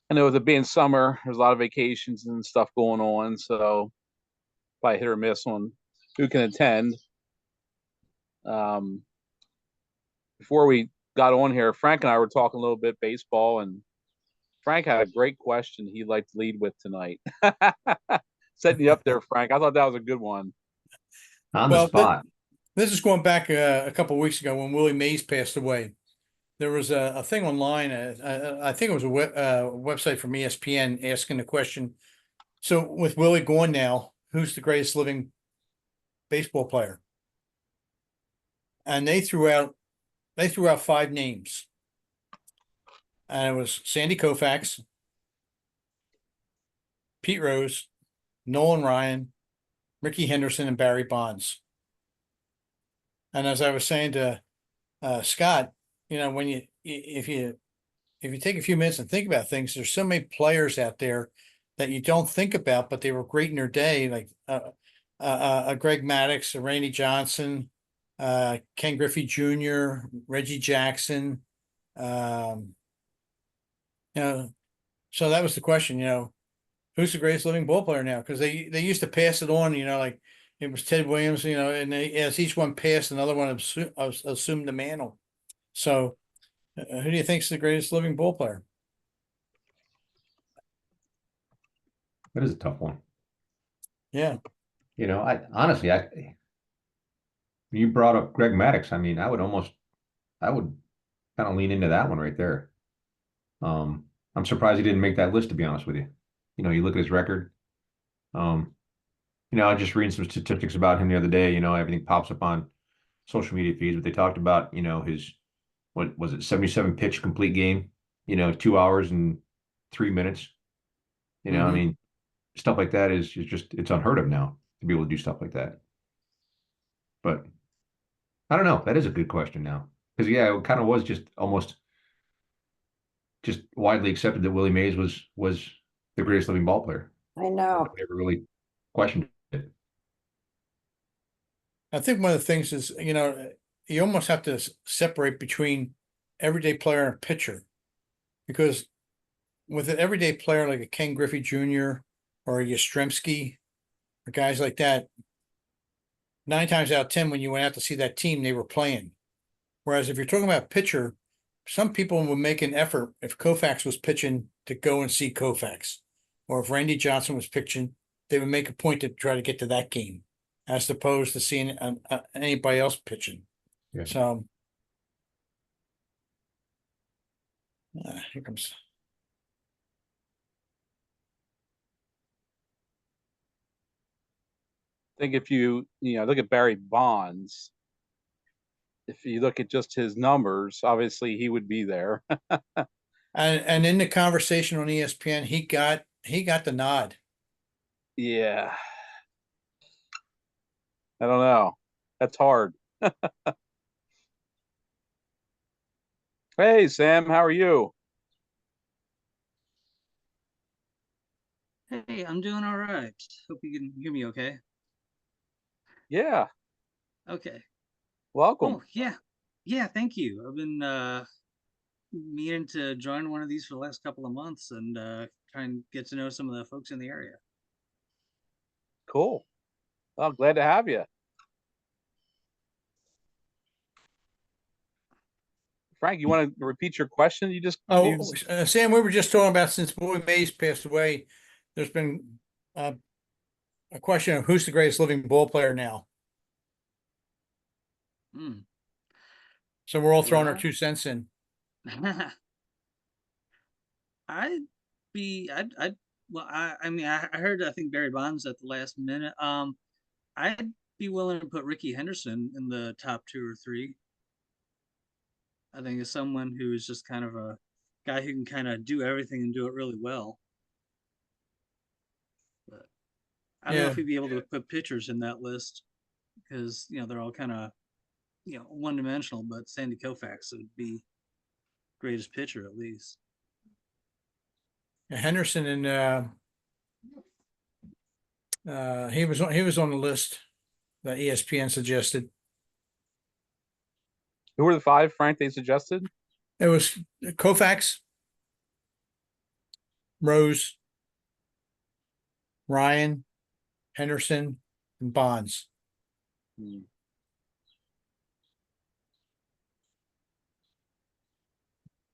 I know with it being summer, there's a lot of vacations and stuff going on, so probably hit or miss on who can attend. Um, Before we got on here, Frank and I were talking a little bit baseball, and Frank had a great question he'd like to lead with tonight. Setting you up there, Frank. I thought that was a good one. On the Well, spot. this is going back a couple of weeks ago when Willie Mays passed away. There was a thing online. I think it was a website from ESPN asking the question. So with Willie gone now, who's the greatest living baseball player? And they threw out 5 names, and it was Sandy Koufax, Pete Rose, Nolan Ryan, Ricky Henderson, and Barry Bonds. And as I was saying to Scott, when if you take a few minutes and think about things, there's so many players out there that you don't think about, but they were great in their day, like Greg Maddux, Randy Johnson, Ken Griffey Jr., Reggie Jackson. Um, you know, so that was the question. Who's the greatest living ball player now? Because they used to pass it on. Like it was Ted Williams. And as each one passed, another one assumed the mantle. So, who do you think is the greatest living ball player? That is a tough one. Yeah. I honestly, you brought up Greg Maddux. I mean, I would kind of lean into that one right there. I'm surprised he didn't make that list, to be honest with you. You look at his record. I was just reading some statistics about him the other day. Everything pops up on social media feeds, but they talked about, his, what was it, 77 pitch complete game, 2 hours and 3 minutes. I mean, stuff like that is just, it's unheard of now to be able to do stuff like that. But I don't know. That is a good question now. Because yeah, it kind of was just almost just widely accepted that Willie Mays was the greatest living ball player. I know. Nobody ever really questioned it. I think one of the things is, you almost have to separate between everyday player and pitcher, because with an everyday player like a Ken Griffey Jr. or a Yastrzemski or guys like that, 9 times out of 10, when you went out to see that team, they were playing. Whereas if you're talking about pitcher, some people would make an effort if Koufax was pitching to go and see Koufax, or if Randy Johnson was pitching, they would make a point to try to get to that game, as opposed to seeing anybody else pitching. Yeah. So here comes. I think if you look at Barry Bonds, if you look at just his numbers, obviously he would be there. And in the conversation on ESPN, he got the nod. Yeah. I don't know. That's hard. Hey, Sam, how are you? Hey, I'm doing all right. Hope you can hear me okay. Yeah, Okay. welcome. Oh, yeah. Yeah, thank you. I've been meaning to join one of these for the last couple of months and try and get to know some of the folks in the area. Cool. Well, glad to have you. Frank, you want to repeat your question? Sam, we were just talking about, since Willie Mays passed away, there's been a question of who's the greatest living ball player now. Hmm. So we're all throwing our Well, 2 cents in. I'd be, I'd, well, I mean, I heard, I think Barry Bonds at the last minute. I'd be willing to put Ricky Henderson in the top 2 or 3. I think is someone who is just kind of a guy who can kind of do everything and do it really well. But I don't know Yeah. if he'd be able to put pitchers in that list because they're all kind of one-dimensional. But Sandy Koufax would be greatest pitcher at least. Henderson and he was on the list that ESPN suggested. Who were the 5, Frank, they suggested? It was Koufax, Rose, Ryan, Henderson, and Bonds. Hmm.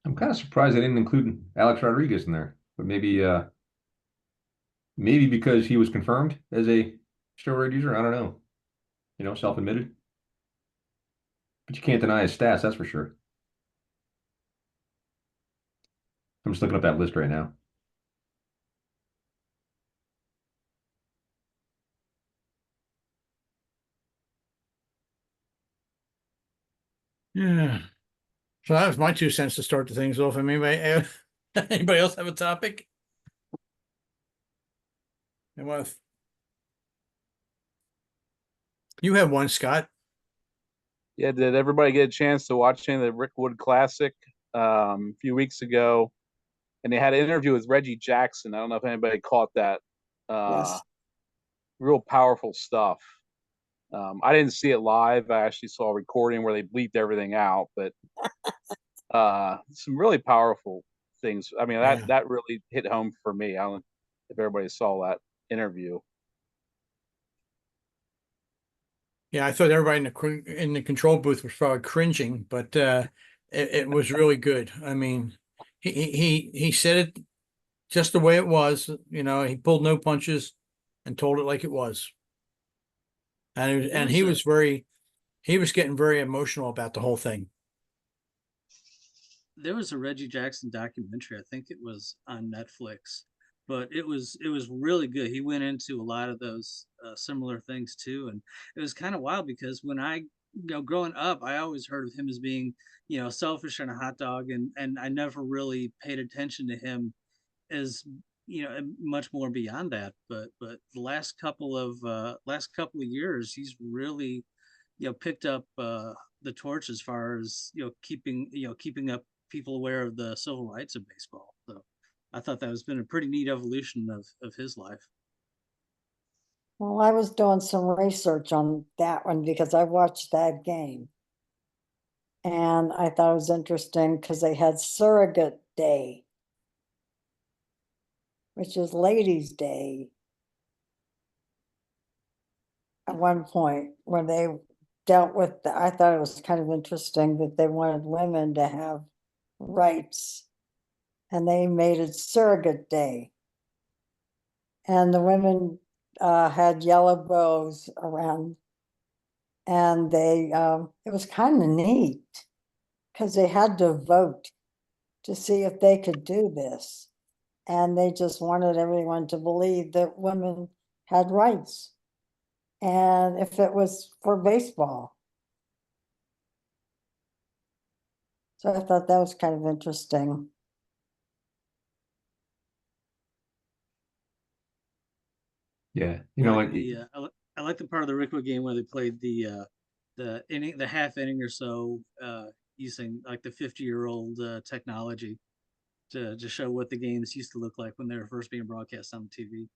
I'm kind of surprised they didn't include Alex Rodriguez in there, but maybe because he was confirmed as a steroid user. I don't know. Self-admitted. But you can't deny his stats, that's for sure. I'm just looking up that list right now. Yeah. So that was my 2 cents to start the things off. I mean, anybody else have a topic? You have one, Scott. Yeah, did everybody get a chance to watch any of the Rick Wood Classic a few weeks ago? And they had an interview with Reggie Jackson. I don't know if anybody caught that. Yes. Real powerful stuff. I didn't see it live. I actually saw a recording where they bleeped everything out, but some really powerful things. I mean, Yeah. that really hit home for me. I don't know if everybody saw that interview. Yeah, I thought everybody in the control booth was probably cringing, but it was really good. I mean, he said it just the way it was. He pulled no punches and told it like it was. And he was getting very emotional about the whole thing. There was a Reggie Jackson documentary. I think it was on Netflix, but it was really good. He went into a lot of those similar things too, and it was kind of wild because when growing up, I always heard of him as being selfish and a hot dog, and I never really paid attention to him as much more beyond that. But the last couple of years, he's really picked up the torch as far as keeping up people aware of the civil rights of baseball. So I thought that has been a pretty neat evolution of his life. Well, I was doing some research on that one because I watched that game. And I thought it was interesting because they had Surrogate Day, which is Ladies' Day at one point when they dealt with I thought it was kind of interesting that they wanted women to have rights and they made it Surrogate Day. And the women had yellow bows around, and they it was kind of neat because they had to vote to see if they could do this, and they just wanted everyone to believe that women had rights, and if it was for baseball. So I thought that was kind of interesting. Yeah, I like the part of the Rickwood game where they played the half inning or so using like the 50-year-old technology to show what the games used to look like when they were first being broadcast on TV.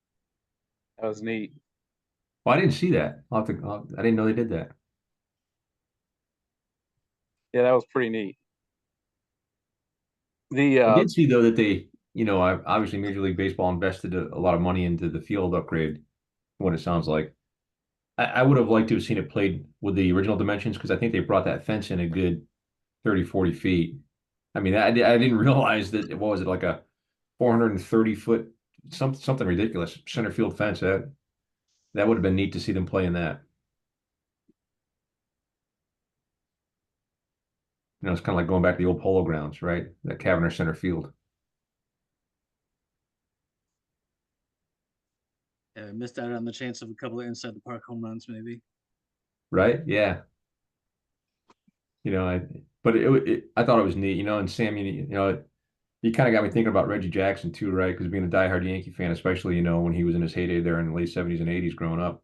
That was neat. Well, I didn't see that. I didn't know they did that. Yeah, that was pretty neat. I did see though that they, obviously Major League Baseball invested a lot of money into the field upgrade. What it sounds like. I would have liked to have seen it played with the original dimensions because I think they brought that fence in a good 30, 40 feet. I mean, I didn't realize that what was it like a 430-foot something ridiculous center field fence. That would have been neat to see them play in that. It's kind of like going back to the old Polo Grounds, right? That Cavender center field. Yeah, missed out on the chance of a couple of inside the park home runs, maybe. Right? Yeah. I thought it was neat, and Sam, you kind of got me thinking about Reggie Jackson too, right? Because being a diehard Yankee fan, especially, when he was in his heyday there in the late 70s and 80s growing up,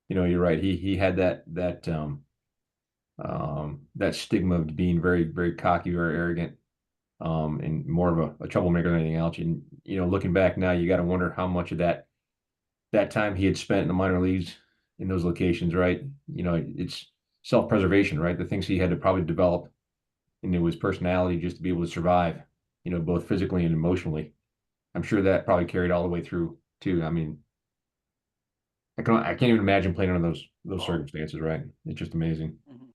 you're right. He had that stigma of being very, very cocky, very arrogant, and more of a troublemaker than anything else. And, looking back now, you got to wonder how much of that time he had spent in the minor leagues in those locations, right? It's self-preservation, right? The things he had to probably develop into his personality just to be able to survive, both physically and emotionally. I'm sure that probably carried all the way through too. I mean, I can't even imagine playing under those circumstances, right? It's just amazing. Mhm.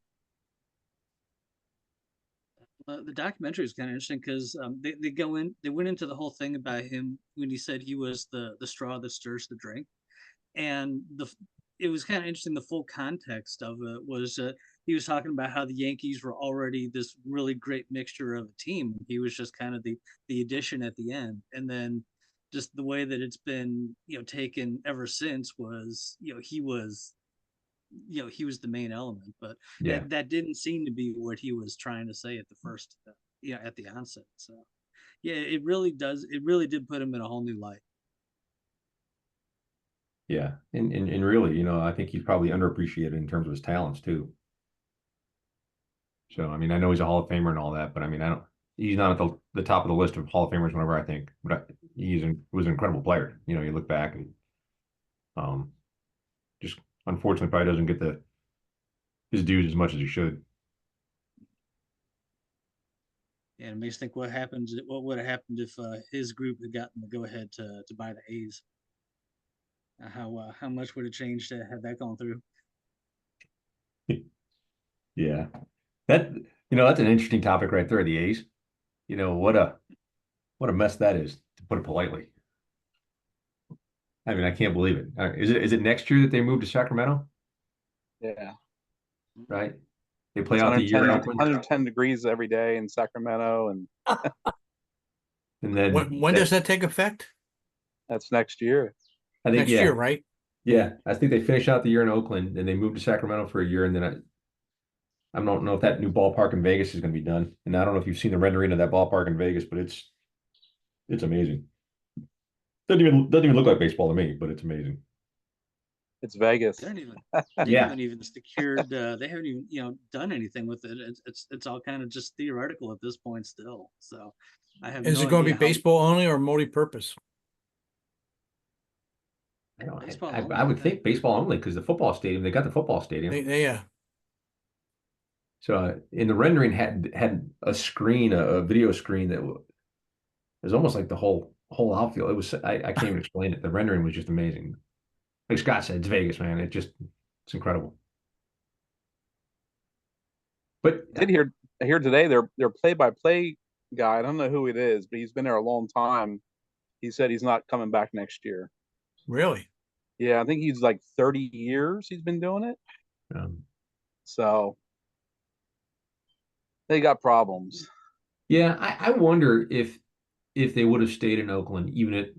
The documentary is kind of interesting because they went into the whole thing about him when he said he was the straw that stirs the drink, and it was kind of interesting. The full context of it was he was talking about how the Yankees were already this really great mixture of a team. He was just kind of the addition at the end, and then just the way that it's been taken ever since was he was the main element, but Yeah. that didn't seem to be what he was trying to say at the first at the onset. So yeah, it really did put him in a whole new light. Yeah. And really, I think he's probably underappreciated in terms of his talents too. So, I mean, I know he's a Hall of Famer and all that, but I mean, he's not at the top of the list of Hall of Famers whenever I think, but was an incredible player. You look back and just unfortunately probably doesn't get his dues as much as he should. And it makes you think what would have happened if his group had gotten the go ahead to buy the A's. How much would it change to have that gone through? Yeah. That's an interesting topic right there, the A's. What a mess that is, to put it politely. I mean, I can't believe it. Is it next year that they move to Sacramento? Yeah. Right? They play It's out the year in Oakland, 110 degrees every day in Sacramento, and and then When does that take effect? that's next year. I think Next year, right? yeah, I think they finish out the year in Oakland, and they move to Sacramento for a year, and then I don't know if that new ballpark in Vegas is going to be done. And I don't know if you've seen the rendering of that ballpark in Vegas, but it's amazing. Doesn't even look like baseball to me, but it's amazing. It's Vegas. They Yeah. haven't even secured. They haven't even done anything with it. It's all kind of just theoretical at this point still. So I have. Is no it going to idea be baseball only or multi-purpose? Baseball I only, would think baseball only because the football stadium, they got the football stadium. Yeah. So in the rendering had a screen, a video screen that was almost like the whole outfield. It was I can't even explain it. The rendering was just amazing. Like Scott said, it's Vegas, man. It's incredible. But I did hear today their play-by-play guy. I don't know who it is, but he's been there a long time. He said he's not coming back next year. Really? Yeah, I think he's like 30 years he's been doing it. So they got problems. yeah, I wonder if they would have stayed in Oakland, even if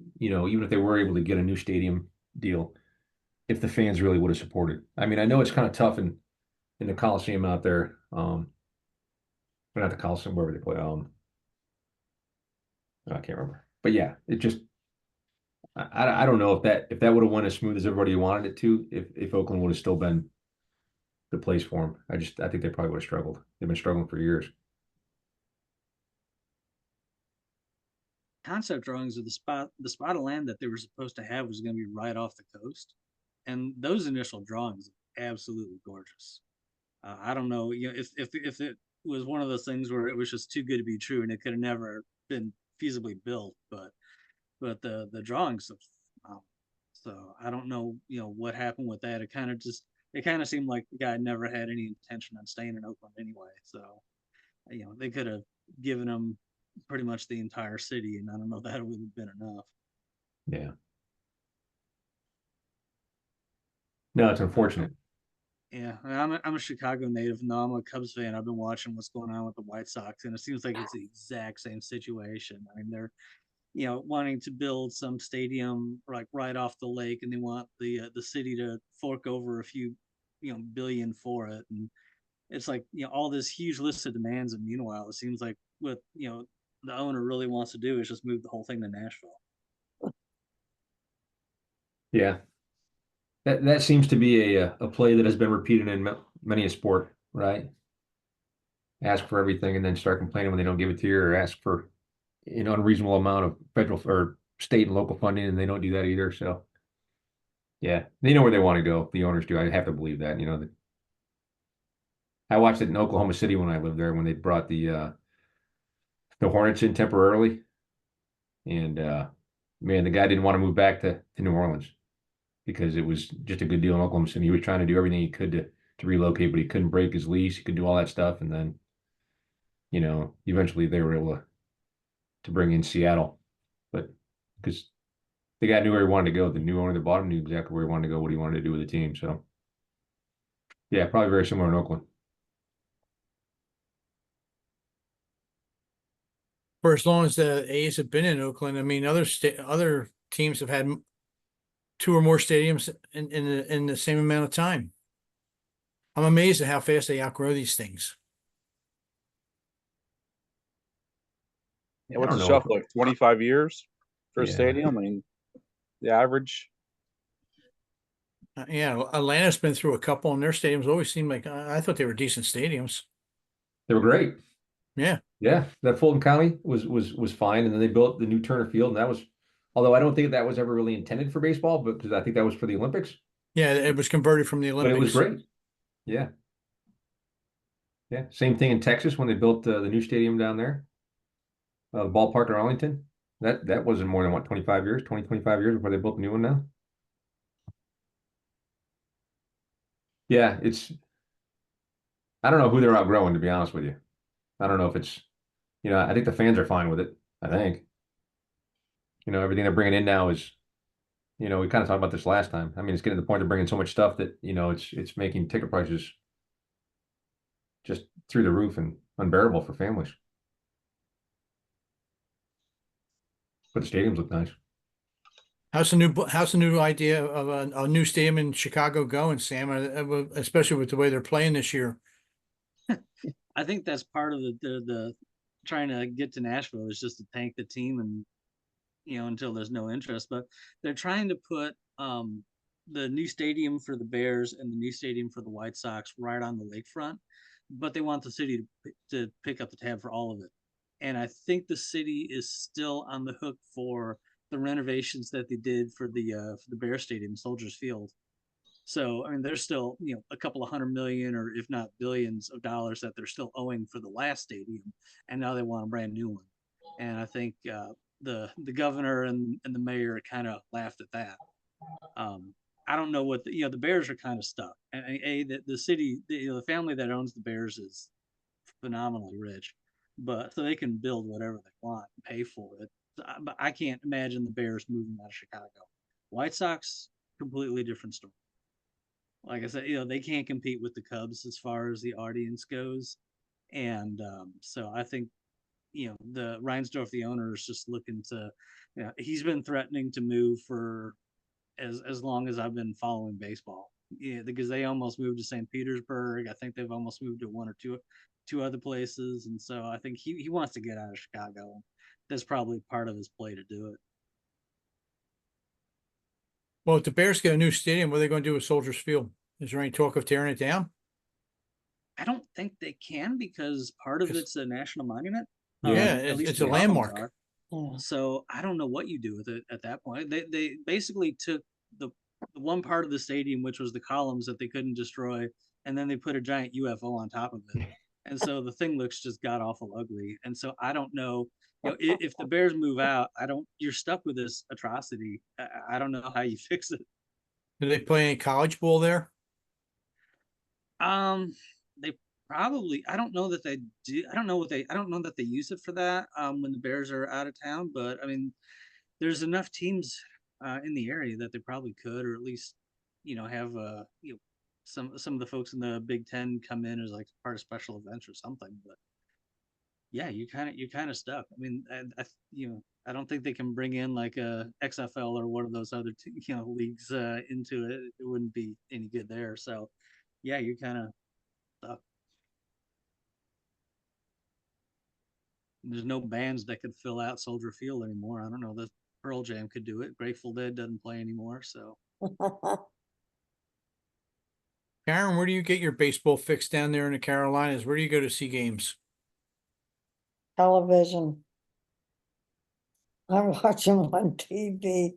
they were able to get a new stadium deal, if the fans really would have supported. I mean, I know it's kind of tough in the Coliseum out there. But not the Coliseum, wherever they play. I can't remember. But yeah, it just I don't know if that would have went as smooth as everybody wanted it to, if Oakland would have still been the place for them. I think they probably would have struggled. They've been struggling for years. concept drawings of the spot of land that they were supposed to have was going to be right off the coast, and those initial drawings are absolutely gorgeous. I don't know, if it was one of those things where it was just too good to be true and it could have never been feasibly built, but the drawings of so I don't know, what happened with that. It kind of seemed like the guy never had any intention on staying in Oakland anyway. So they could have given him pretty much the entire city, and I don't know if that would have been enough. Yeah. No, it's unfortunate. Yeah, I'm a Chicago native. No, I'm a Cubs fan. I've been watching what's going on with the White Sox, and it seems like it's the exact same situation. I mean, they're wanting to build some stadium like right off the lake, and they want the city to fork over a few billion for it, and it's like all this huge list of demands, and meanwhile, it seems like what the owner really wants to do is just move the whole thing to Nashville. Yeah. That seems to be a play that has been repeated in many a sport, right? Ask for everything and then start complaining when they don't give it to you, or ask for an unreasonable amount of federal or state and local funding, and they don't do that either. So, yeah, they know where they want to go. The owners do. I have to believe that. I watched it in Oklahoma City when I lived there when they brought the Hornets in temporarily, and man, the guy didn't want to move back to New Orleans because it was just a good deal in Oklahoma City. He was trying to do everything he could to relocate, but he couldn't break his lease. He could do all that stuff, and then, eventually they were able to bring in Seattle, but because the guy knew where he wanted to go, the new owner that bought him knew exactly where he wanted to go, what he wanted to do with the team. So, yeah, probably very similar in Oakland. For as long as the A's have been in Oakland, I mean, other teams have had two or more stadiums in the same amount of time. I'm amazed at how fast they outgrow these things. Yeah, what's I the don't know. shuffle like 25 years for a Yeah. stadium? I mean, the average. Yeah, Atlanta's been through a couple, and their stadiums always seemed like I thought they were decent stadiums. They were great. Yeah, Yeah, that Fulton County was fine, and then they built the new Turner Field, and that was, although I don't think that was ever really intended for baseball, but because I think that was for the Olympics, yeah, it was converted from the but it was Olympics. great. Yeah, yeah. Same thing in Texas when they built the new stadium down there, the ballpark in Arlington. That wasn't more than what, 25 years, 25 years before they built the new one now. Yeah, I don't know who they're outgrowing, to be honest with you. I don't know if it's, I think the fans are fine with it. I think, everything they're bringing in now is, we kind of talked about this last time. I mean, it's getting to the point of bringing so much stuff that, it's making ticket prices just through the roof and unbearable for families. But the stadiums look nice. How's the new idea of a new stadium in Chicago going, Sam? Especially with the way they're playing this year. I think that's part of the trying to get to Nashville is just to tank the team and until there's no interest. But they're trying to put the new stadium for the Bears and the new stadium for the White Sox right on the lakefront, but they want the city to pick up the tab for all of it. And I think the city is still on the hook for the renovations that they did for the Bear Stadium, Soldiers Field. So I mean, there's still a couple of $100 million or if not billions of dollars that they're still owing for the last stadium, and now they want a brand new one. And I think the governor and the mayor kind of laughed at that. I don't know what the Bears are kind of stuck, and the city, the family that owns the Bears is phenomenally rich, but so they can build whatever they want and pay for it. But I can't imagine the Bears moving out of Chicago. White Sox, completely different story. Like I said, they can't compete with the Cubs as far as the audience goes, and so I think the Reinsdorf, the owner, is just looking to, he's been threatening to move for as long as I've been following baseball. Yeah, because they almost moved to St. Petersburg. I think they've almost moved to one or two other places, and so I think he wants to get out of Chicago. That's probably part of his play to do it. Well, if the Bears get a new stadium, what are they going to do with Soldiers Field? Is there any talk of tearing it down? I don't think they can because part of it's a national monument. Yeah, at least it's the a columns landmark. are. Yeah. So I don't know what you do with it at that point. They basically took the one part of the stadium, which was the columns that they couldn't destroy, and then they put a giant UFO on top of it. And so the thing looks just god awful ugly. And so I don't know, if the Bears move out, you're stuck with this atrocity. I don't know how you fix it. Do they play any college ball there? They probably. I don't know that they do. I don't know that they use it for that. When the Bears are out of town, but I mean, there's enough teams in the area that they probably could, or at least have some of the folks in the Big Ten come in as like part of special events or something. But yeah, you're kind of stuck. I mean, I don't think they can bring in like a XFL or one of those other leagues into it. It wouldn't be any good there. So yeah, you're kind of stuck. There's no bands that could fill out Soldier Field anymore. I don't know. The Pearl Jam could do it. Grateful Dead doesn't play anymore, so. Karen, where do you get your baseball fix down there in the Carolinas? Where do you go to see games? Television. I watch them on TV,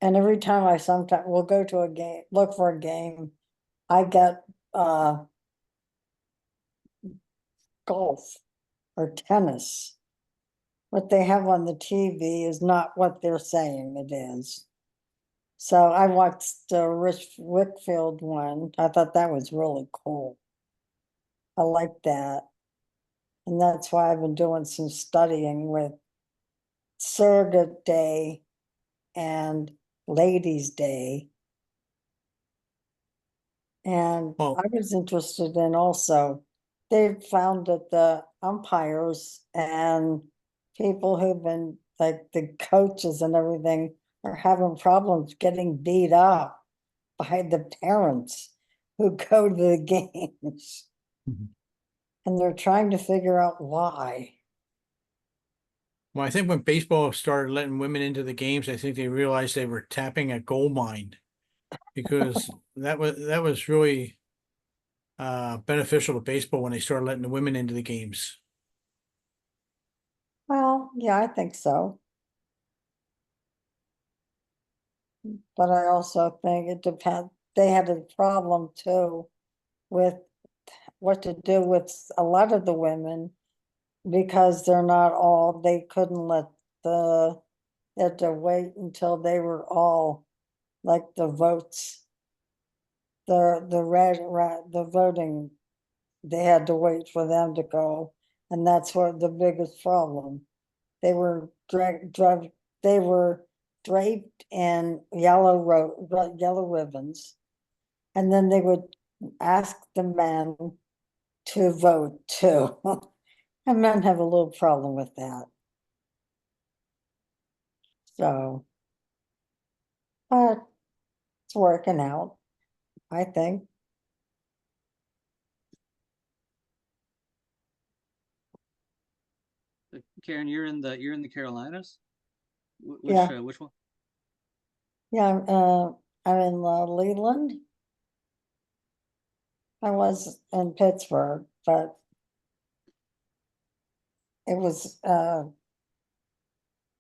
and every time I sometimes will go to a game, look for a game, I get golf or tennis. what they have on the TV is not what they're saying it is. So I watched the Rich Wickfield one. I thought that was really cool. I like that. And that's why I've been doing some studying with Surrogate Day and Ladies' Day. And Well- I was interested in also, they found that the umpires and people who've been, like the coaches and everything, are having problems getting beat up by the parents who go to the games. Mhm. And they're trying to figure out why. Well, I think when baseball started letting women into the games, I think they realized they were tapping a gold mine, because that was really beneficial to baseball when they started letting the women into the games. Well, yeah, I think so. But I also think it depends, they had a problem too with what to do with a lot of the women, because they're not all, they couldn't let the, they had to wait until they were all, like the votes, the voting, they had to wait for them to go, and that's what the biggest problem. They were they were draped in yellow ribbons, and then they would ask the men to vote too. And men have a little problem with that. So, but it's working out, I think. Karen, you're in the Carolinas. Yeah. Which one? Yeah, I'm in Leland. I was in Pittsburgh, but it was, but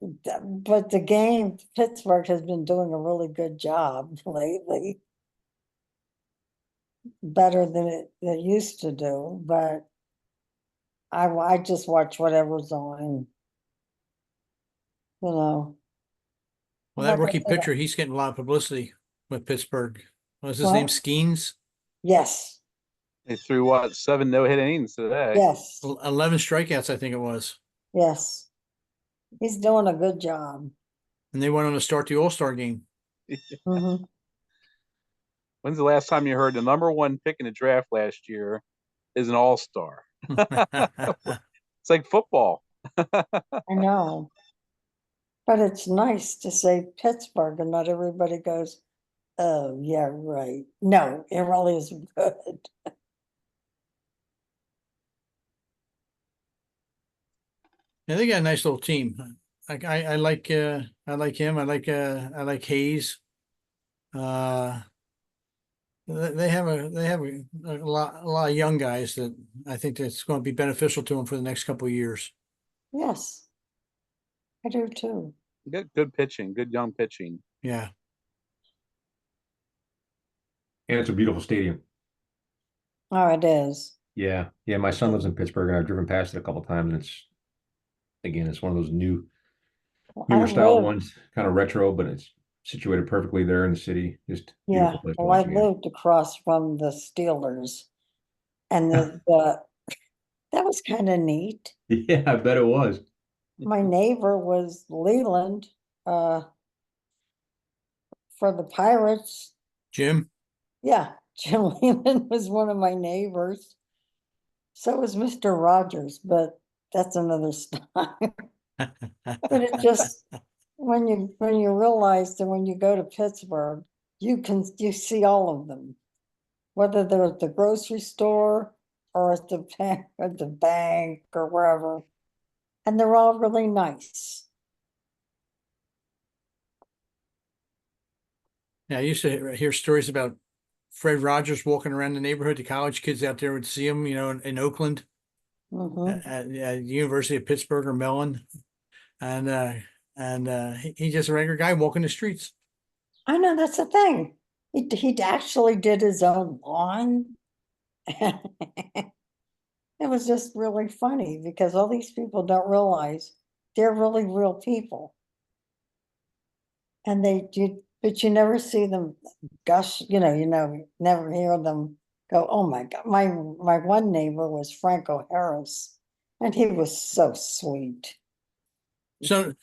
the game, Pittsburgh has been doing a really good job lately. Better than it used to do, but I just watch whatever's on, you know. Well, that Like I rookie said, pitcher, he's getting a lot of publicity with Pittsburgh. What's his name? well, Skeens? yes, They threw what, 7 no-hit innings today. yes, 11 strikeouts, I think it was. yes. He's doing a good job. And they went on to start the All-Star game. Mhm. When's the last time you heard the number one pick in the draft last year is an all-star? It's like football. I know. But it's nice to say Pittsburgh and not everybody goes, oh, yeah, right. No, it really is good. Yeah, they got a nice little team. I like him. I like Hayes. Uh they have a lot of young guys that I think that's going to be beneficial to them for the next couple of years. Yes, I do too. Good pitching, good young pitching. Yeah. And it's a beautiful stadium. Oh, it is. Yeah. Yeah. My son lives in Pittsburgh and I've driven past it a couple of times, and it's one of those I newer style lived, ones, kind of retro, but it's situated perfectly there in the city. Just yeah, beautiful place to well, I watch a game. lived across from the Steelers, and that was kind of neat. Yeah, I bet it was. My neighbor was Leland, uh, for the Pirates. Jim? Yeah, Jim Leland was one of my neighbors. So was Mr. Rogers, but that's another story. But it just, when you realize that when you go to Pittsburgh, you see all of them, whether they're at the grocery store or at the bank or wherever, and they're all really nice. Yeah, I used to hear stories about Fred Rogers walking around the neighborhood. The college kids out there would see him, in Oakland, Mhm. at the University of Pittsburgh or Mellon, and he's just a regular guy walking the streets. I know, that's the thing. He actually did his own lawn. It was just really funny because all these people don't realize they're really real people. And but you never see them gush, you never hear them go, oh my God. My one neighbor was Franco Harris, and he was so sweet. So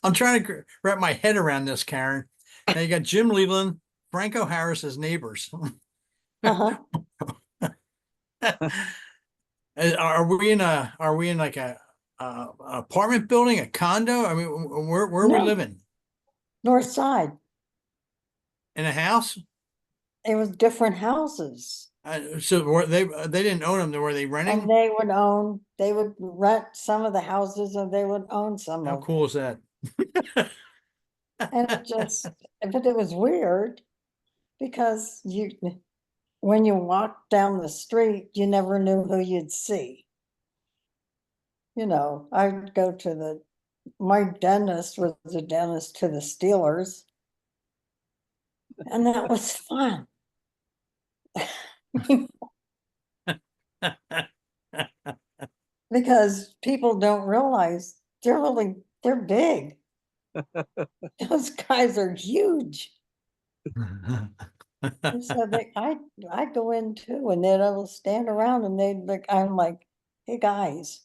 I'm trying to wrap my head around this, Karen. Now you got Jim Leland, Franco Harris as neighbors. Uh-huh. Are we in like a apartment building, a condo? I mean, where are we No. living? North Side. In a house? It was different houses. So were they didn't own them, were they renting? And they would rent some of the houses, and they would own some How of cool is that? And but it was weird because when you walked down the street, you never knew who you'd see. I'd go to my dentist was the dentist to the Steelers, and that was fun. Because people don't realize they're big. Those guys are huge. And so I go in too, and then I will stand around, and I'm like, hey guys.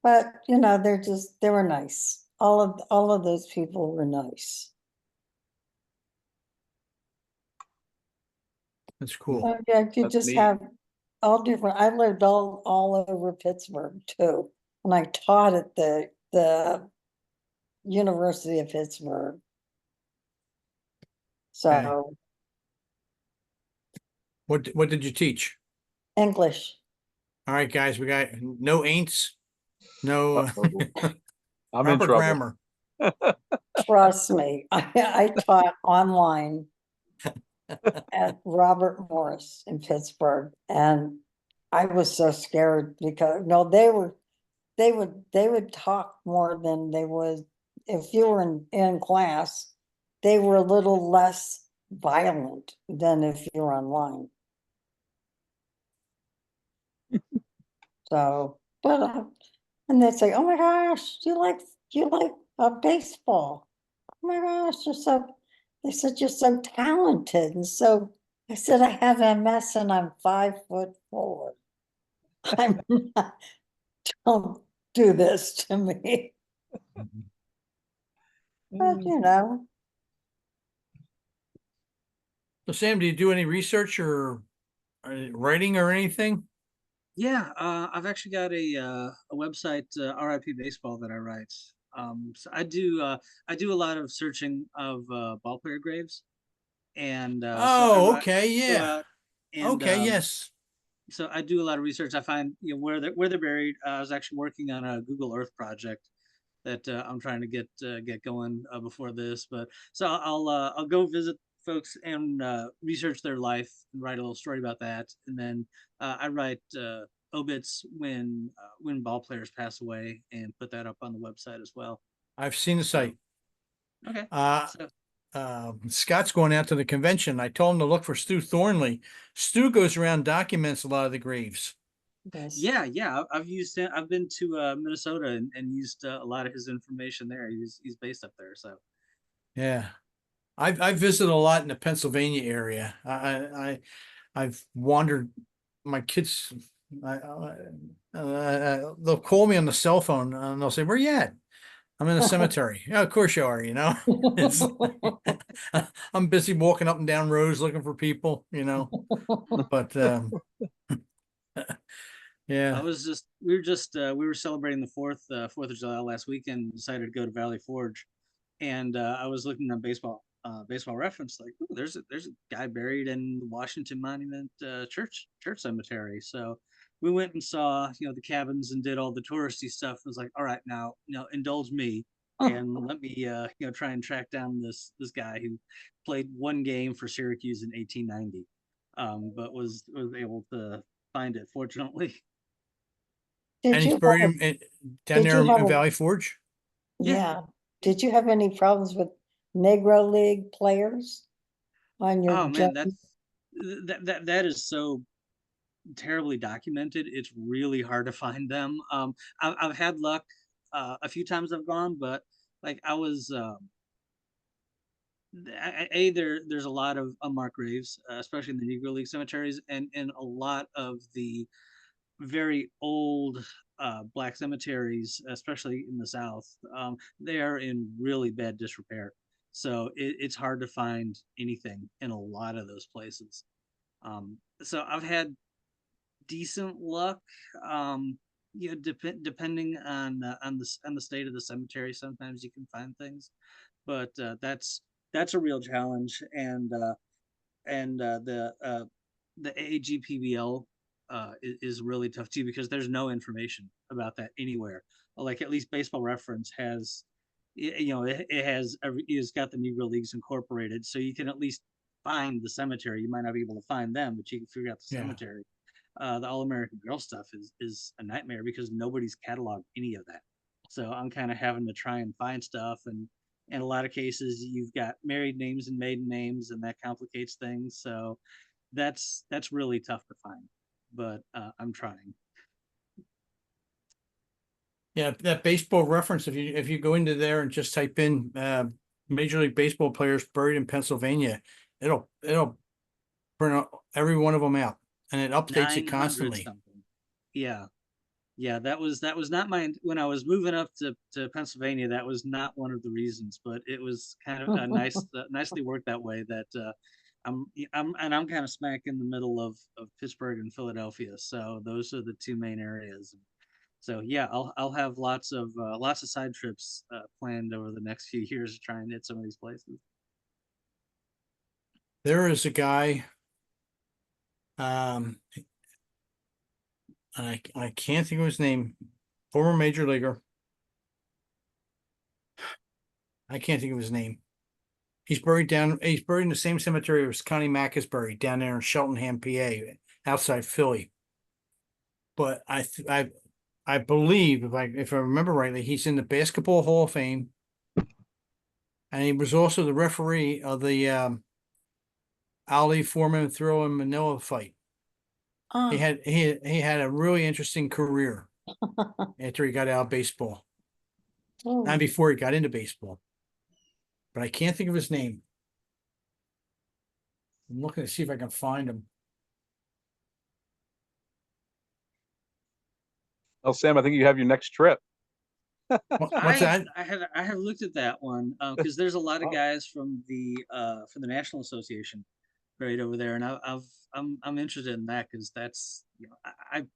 But they were nice. All of those people were nice. That's cool. So, yeah, you That's just neat. have all different. I lived all over Pittsburgh too, and I taught at the University of Pittsburgh. So What did you teach? English. All right, guys, we got no ain'ts, no I'm in proper trouble. grammar. Trust me, I taught online at Robert Morris in Pittsburgh, and I was so scared because they would talk more than they would if you were in class. They were a little less violent than if you were online. So, and they say, "Oh my gosh, you like baseball? Oh my gosh, they said you're so talented." And so I said, "I have MS and I'm 5'4". I'm not, don't do this to me. But So Sam, do you do any research or writing or anything? Yeah, I've actually got a website, RIP Baseball, that I write. So I do a lot of searching of ball player graves, and so I Oh, write, okay, go yeah. out and Okay, yes. so I do a lot of research. I find where they're buried. I was actually working on a Google Earth project that I'm trying to get going before this, but so I'll go visit folks and research their life and write a little story about that, and then I write obits when ball players pass away and put that up on the website as well. I've seen the site. Okay. So Scott's going out to the convention. I told him to look for Stu Thornley. Stu goes around, documents a lot of the graves. Yeah. I've been to Minnesota and used a lot of his information there. He's based up there, so yeah. I've visited a lot in the Pennsylvania area. I've wandered. My kids, they'll call me on the cell phone and they'll say, "Where you at?" I'm in the cemetery. Yeah, of course you are. It's I'm busy walking up and down roads looking for people. But yeah. we were celebrating the Fourth of July last weekend and decided to go to Valley Forge, and I was looking at baseball reference, like, ooh, there's a guy buried in the Washington Monument church cemetery. So we went and saw the cabins and did all the touristy stuff. It was like, all right, now indulge me and let me try and track down this guy who played one game for Syracuse in 1890, but was able to find it, fortunately. And he's buried down there in Valley Forge. Yeah. Did you have any problems with Negro League players on your Oh man, that is so terribly documented. It's really hard to find them. I've had luck a few times I've gone, but like I was there's a lot of unmarked graves, especially in the Negro League cemeteries, and a lot of the very old black cemeteries, especially in the South. They are in really bad disrepair, so it's hard to find anything in a lot of those places. So I've had decent luck. Depending on the state of the cemetery, sometimes you can find things, but that's a real challenge. And the AAGPBL is really tough too, because there's no information about that anywhere. Like at least Baseball Reference has, it's got the Negro Leagues incorporated, so you can at least find the cemetery. You might not be able to find them, but you can figure out the Yeah. cemetery. The All American Girl stuff is a nightmare because nobody's cataloged any of that. So I'm kind of having to try and find stuff, and in a lot of cases you've got married names and maiden names, and that complicates things. So that's really tough to find, but I'm trying. Yeah, that Baseball Reference, if you go into there and just type in Major League Baseball players buried in Pennsylvania, it'll print out every one of them out, and it updates it 900 constantly. something. Yeah, that was not my, when I was moving up to Pennsylvania, that was not one of the reasons, but it was kind of a nicely worked that way. That I'm kind of smack in the middle of Pittsburgh and Philadelphia, so those are the two main areas. So yeah, I'll have lots of side trips planned over the next few years to try and hit some of these places. There is a guy, and I can't think of his name, former major leaguer. I can't think of his name. He's buried in the same cemetery as Connie Mack is buried, down there in Cheltenham, PA, outside Philly. But I believe, if I remember rightly, he's in the Basketball Hall of Fame, and he was also the referee of the Ali Foreman Throw in Manila fight. Ah, He had a really interesting career after he got out of baseball, oh, and before he got into baseball. But I can't think of his name. I'm looking to see if I can find him. Oh, Sam, I think you have your next trip. What's that? I have looked at that one because there's a lot of Oh. guys from the National Association right over there, and I'm interested in that because that's, I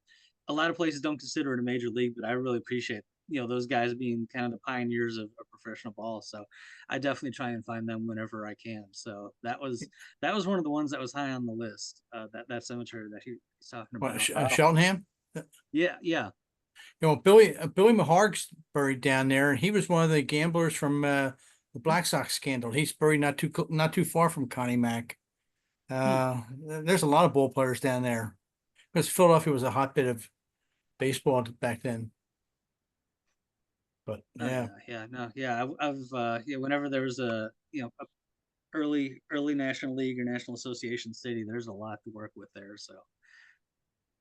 a lot of places don't consider it a major league, but I really appreciate those guys being kind of the pioneers of professional ball. So I definitely try and find them whenever I can. So that was one of the ones that was high on the list. That cemetery that he's talking What, about. Cheltenham? Yeah. Billy Maharg's buried down there, and he was one of the gamblers from the Black Sox scandal. He's buried not too far from Connie Mack. There's a lot of ball players down there because Philadelphia was a hotbed of baseball back then. But yeah, Whenever there was a early National League or National Association city, there's a lot to work with there. So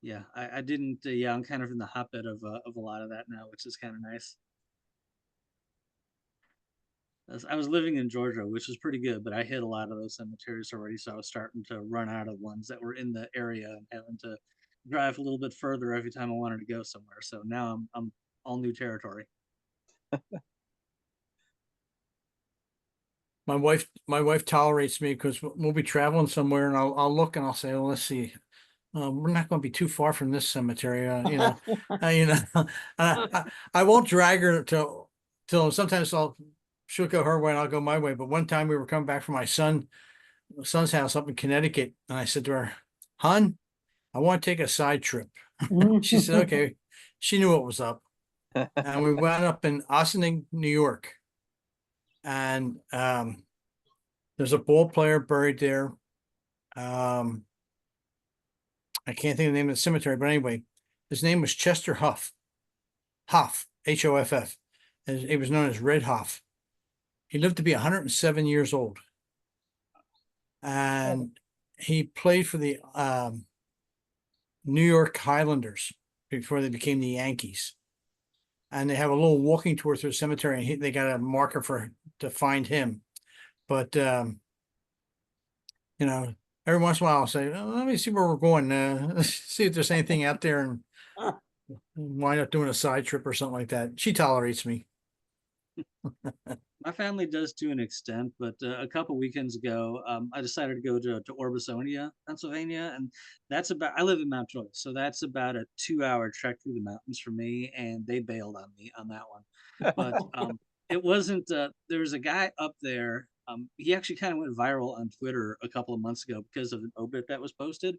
yeah, I didn't. I'm kind of in the hotbed of a lot of that now, which is kind of nice. I was living in Georgia, which was pretty good, but I hit a lot of those cemeteries already, so I was starting to run out of ones that were in the area and having to drive a little bit further every time I wanted to go somewhere. So now I'm all new territory. my wife tolerates me because we'll be traveling somewhere, and I'll look and I'll say, well, let's see. We're not going to be too far from this cemetery, I won't drag her till sometimes she'll go her way and I'll go my way. But one time we were coming back from my son's house up in Connecticut, and I said to her, "Hun, I want to take a side trip." She said, "Okay." She knew what was up, and we wound up in Ossining, New York, and there's a ball player buried there. I can't think of the name of the cemetery, but anyway, his name was Chester Hoff, Hoff. And he was known as Red Hoff. He lived to be 107 years old. And he played for the New York Highlanders before they became the Yankees. And they have a little walking tour through the cemetery, and they got a marker to find him. But you know, every once in a while I'll say, "Oh, let me see where we're going. See if there's anything out there," and wind up doing a side trip or something like that. She tolerates me. My family does to an extent, but a couple weekends ago, I decided to go to Orbisonia, Pennsylvania, and I live in Mount Joy, so that's about a 2-hour trek through the mountains for me, and they bailed on me on that one. But it wasn't. There was a guy up there. He actually kind of went viral on Twitter a couple of months ago because of an obit that was posted.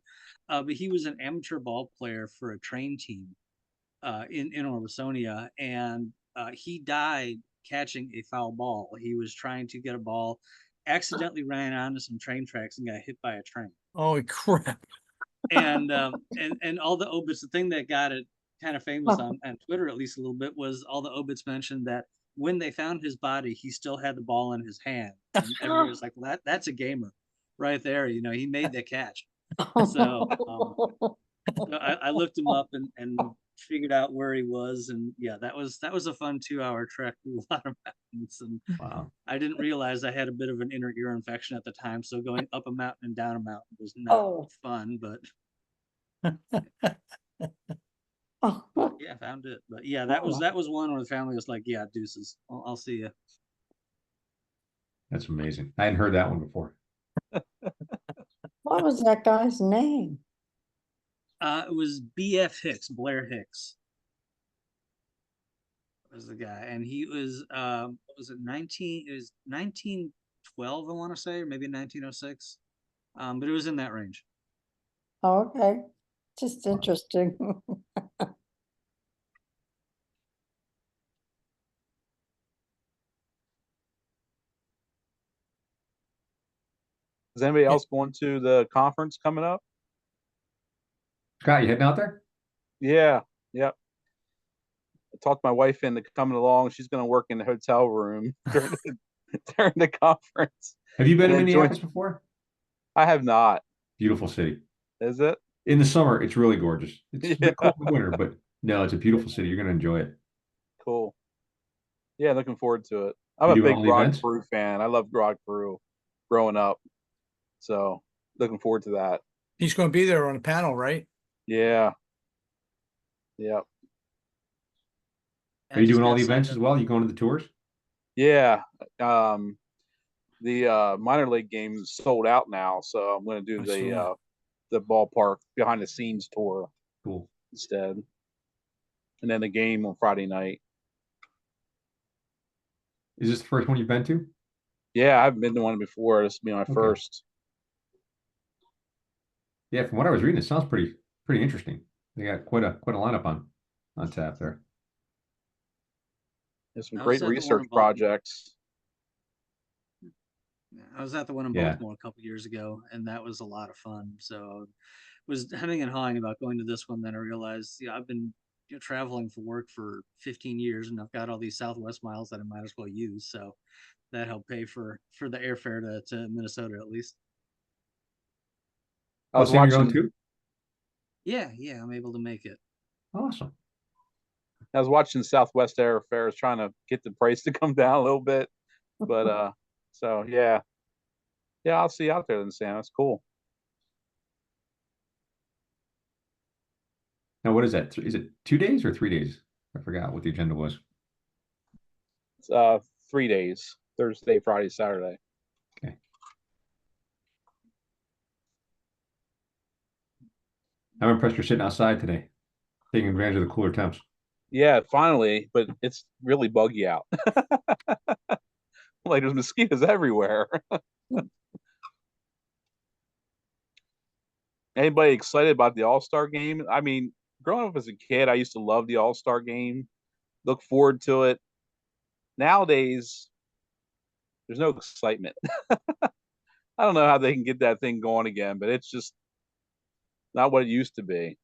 But he was an amateur ball player for a train team in Orbisonia, and he died catching a foul ball. He was trying to get a ball, accidentally ran onto some train tracks and got hit by a train. Oh crap! And all the obits. The thing that got it kind of famous on Twitter, at least a little bit, was all the obits mentioned that when they found his body, he still had the ball in his hand. And everybody was like, "Well, that's a gamer, right there." You know, he made the catch. So I looked him up and figured out where he was, and yeah, that was a fun 2-hour trek through a lot of mountains. And Wow. I didn't realize I had a bit of an inner ear infection at the time, so going up a mountain and down a mountain was not fun, but yeah, I found it. But yeah, that was one where the family was like, "Yeah, deuces, I'll see you." That's amazing. I hadn't heard that one before. What was that guy's name? It was B.F. Hicks, Blair Hicks was the guy, and he was what was it 19? It was 1912, I want to say, or maybe 1906, but it was in that range. Oh, okay, just interesting. Is anybody else going to the conference coming up? Scott, you heading out there? Yeah, yep. I talked my wife into coming along. She's going to work in the hotel room during the conference. Have you been And to then Minneapolis before? I have not. Beautiful city. Is it? In the summer, it's really gorgeous. It's a bit Yeah. cold in the winter, but no, it's a beautiful city. You're going to enjoy it. Cool. Yeah, looking forward to it. I'm You a doing big all the Rod events? Carew fan. I love Rod Carew growing up. So looking forward to that. He's going to be there on a panel, right? Yeah. Yep. Are you doing all the events as well? You going to the tours? Yeah. The minor league games sold out now, so I'm going to do the ballpark behind the scenes tour Cool. instead, and then the game on Friday night. Is this the first one you've been to? Yeah, I haven't been to one before. This will be my first. Yeah, from what I was reading, it sounds pretty interesting. They got quite a lineup on tap there. There's some great research projects. I was at the one in Baltimore a couple years ago, and that was a lot of fun. So I was hemming and hawing about going to this one. Then I realized, I've been traveling for work for 15 years, and I've got all these Southwest miles that I might as well use. So that helped pay for the airfare to Minnesota at least. I was watching too. Yeah, I'm able to make it. Awesome. I was watching Southwest airfares, trying to get the price to come down a little bit, but so yeah, I'll see you out there then, Sam. That's cool. Now, what is that? Is it 2 days or 3 days? I forgot what the agenda was. It's 3 days: Thursday, Friday, Saturday. Okay. I'm impressed you're sitting outside today, taking advantage of the cooler temps. Yeah, finally, but it's really buggy out. Like there's mosquitoes everywhere. Anybody excited about the All-Star game? I mean, growing up as a kid, I used to love the All-Star game. Look forward to it. Nowadays, there's no excitement. I don't know how they can get that thing going again, but it's just not what it used to be.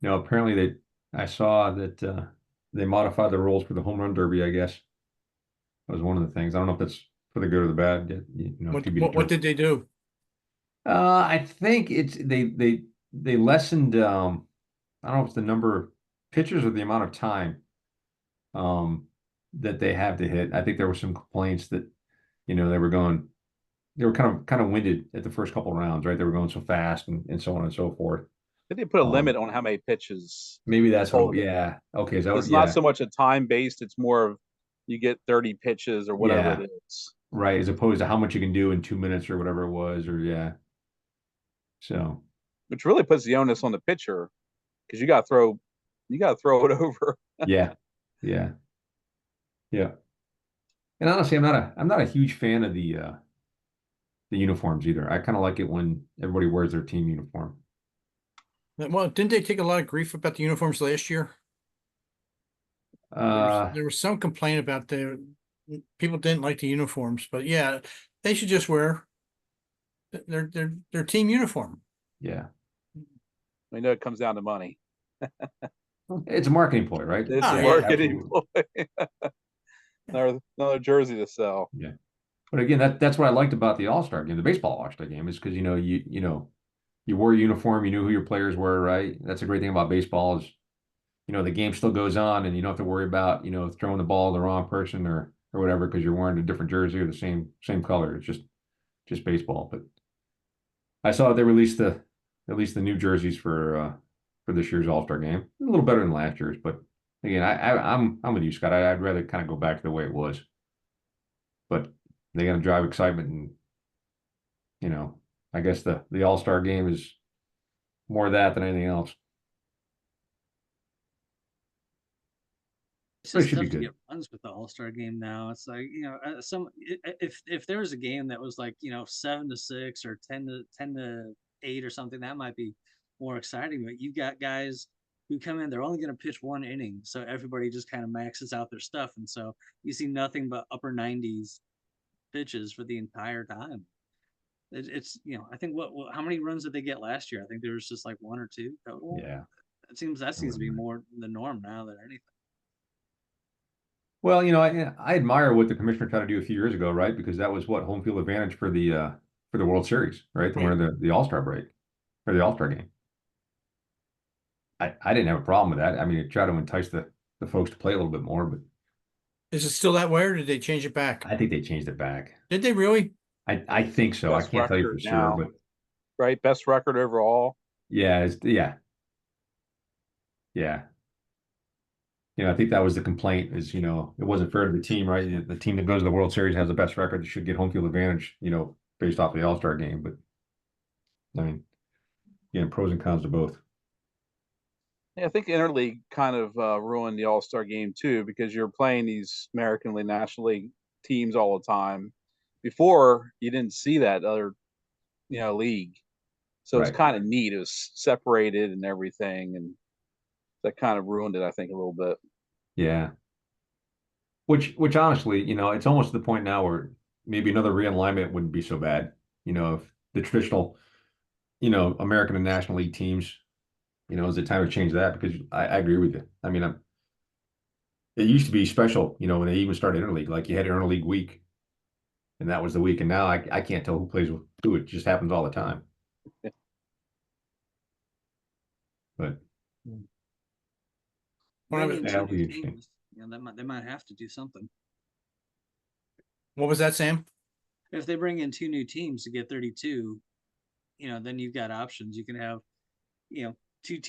No, apparently I saw that they modified the rules for the home run derby, I guess. That was one of the things. I don't know if that's for the good or the bad. What did they do? I think they lessened I don't know if it's the number of pitches or the amount of time um that they have to hit. I think there were some complaints that, they were kind of winded at the first couple of rounds, right? They were going so fast and so on and so forth. They put a Um limit on how many pitches Maybe that's what total. yeah. Okay, is that It's not yeah, so much a time based, it's more of you get 30 pitches or whatever yeah, it is. right, as opposed to how much you can do in 2 minutes or whatever it was, or yeah. So Which really puts the onus on the pitcher because you gotta throw it over. yeah, yeah, yeah. And honestly, I'm not a huge fan of the uniforms either. I kind of like it when everybody wears their team uniform. Well, didn't they take a lot of grief about the uniforms last year? Uh, There was some complaint about the people didn't like the uniforms, but yeah, they should just wear their team uniform. yeah, I know it comes down to money. it's a marketing ploy, right? It's Oh, a Yeah, yeah. marketing absolutely. ploy. Another jersey to sell. Yeah. But again, that's what I liked about the All-Star game, the baseball All-Star game, is because you wore a uniform, you knew who your players were, right? That's a great thing about baseball is, the game still goes on and you don't have to worry about, throwing the ball to the wrong person or whatever because you're wearing a different jersey or the same color. It's just baseball. But I saw they released at least the new jerseys for this year's All-Star game. A little better than last year's, but again, I'm with you, Scott. I'd rather kind of go back to the way it was. But they got to drive excitement and I guess the All-Star game is more of that than anything else. It's But it just should be tough to good. get runs with the All-Star game now. It's like, if there was a game that was like, 7-6 or 10-8 or something, that might be more exciting. But you got guys who come in, they're only going to pitch one inning, so everybody just kind of maxes out their stuff, and so you see nothing but upper 90s pitches for the entire time. It's I think how many runs did they get last year? I think there was just like one or two total. Yeah. That seems to be more the norm now than anything. Well, I admire what the commissioner tried to do a few years ago, right? Because that was what home field advantage for the World Series, right? To Right. win the All-Star break or the All-Star game. I didn't have a problem with that. I mean, it tried to entice the folks to play a little bit more, but Is it still that way, or did they change it back? I think they changed it back. Did they really? I think so. I Best can't tell you for record sure, now. but Right? Best record overall. yeah, yeah. I think that was the complaint is, it wasn't fair to the team, right? The team that goes to the World Series has the best record, should get home field advantage, based off the All-Star game. But I mean, pros and cons to both. Yeah, I think interleague kind of ruined the All-Star game too because you're playing these American League, National League teams all the time. Before you didn't see that other, league, so it's Right. kind of neat. It was separated and everything, and that kind of ruined it, I think, a little bit. Yeah. Which honestly, it's almost to the point now where maybe another realignment wouldn't be so bad. If the traditional, American and National League teams, is it time to change that? Because I agree with you. I mean, it used to be special, when they even started interleague, like you had interleague week, and that was the week. And now I can't tell who plays with who. It just happens all the time. But When I Bring was- in yeah, two it'll be new interesting. teams. They might have to do something. What was that, Sam? If they bring in two new teams to get 32, then you've got options. You can have, two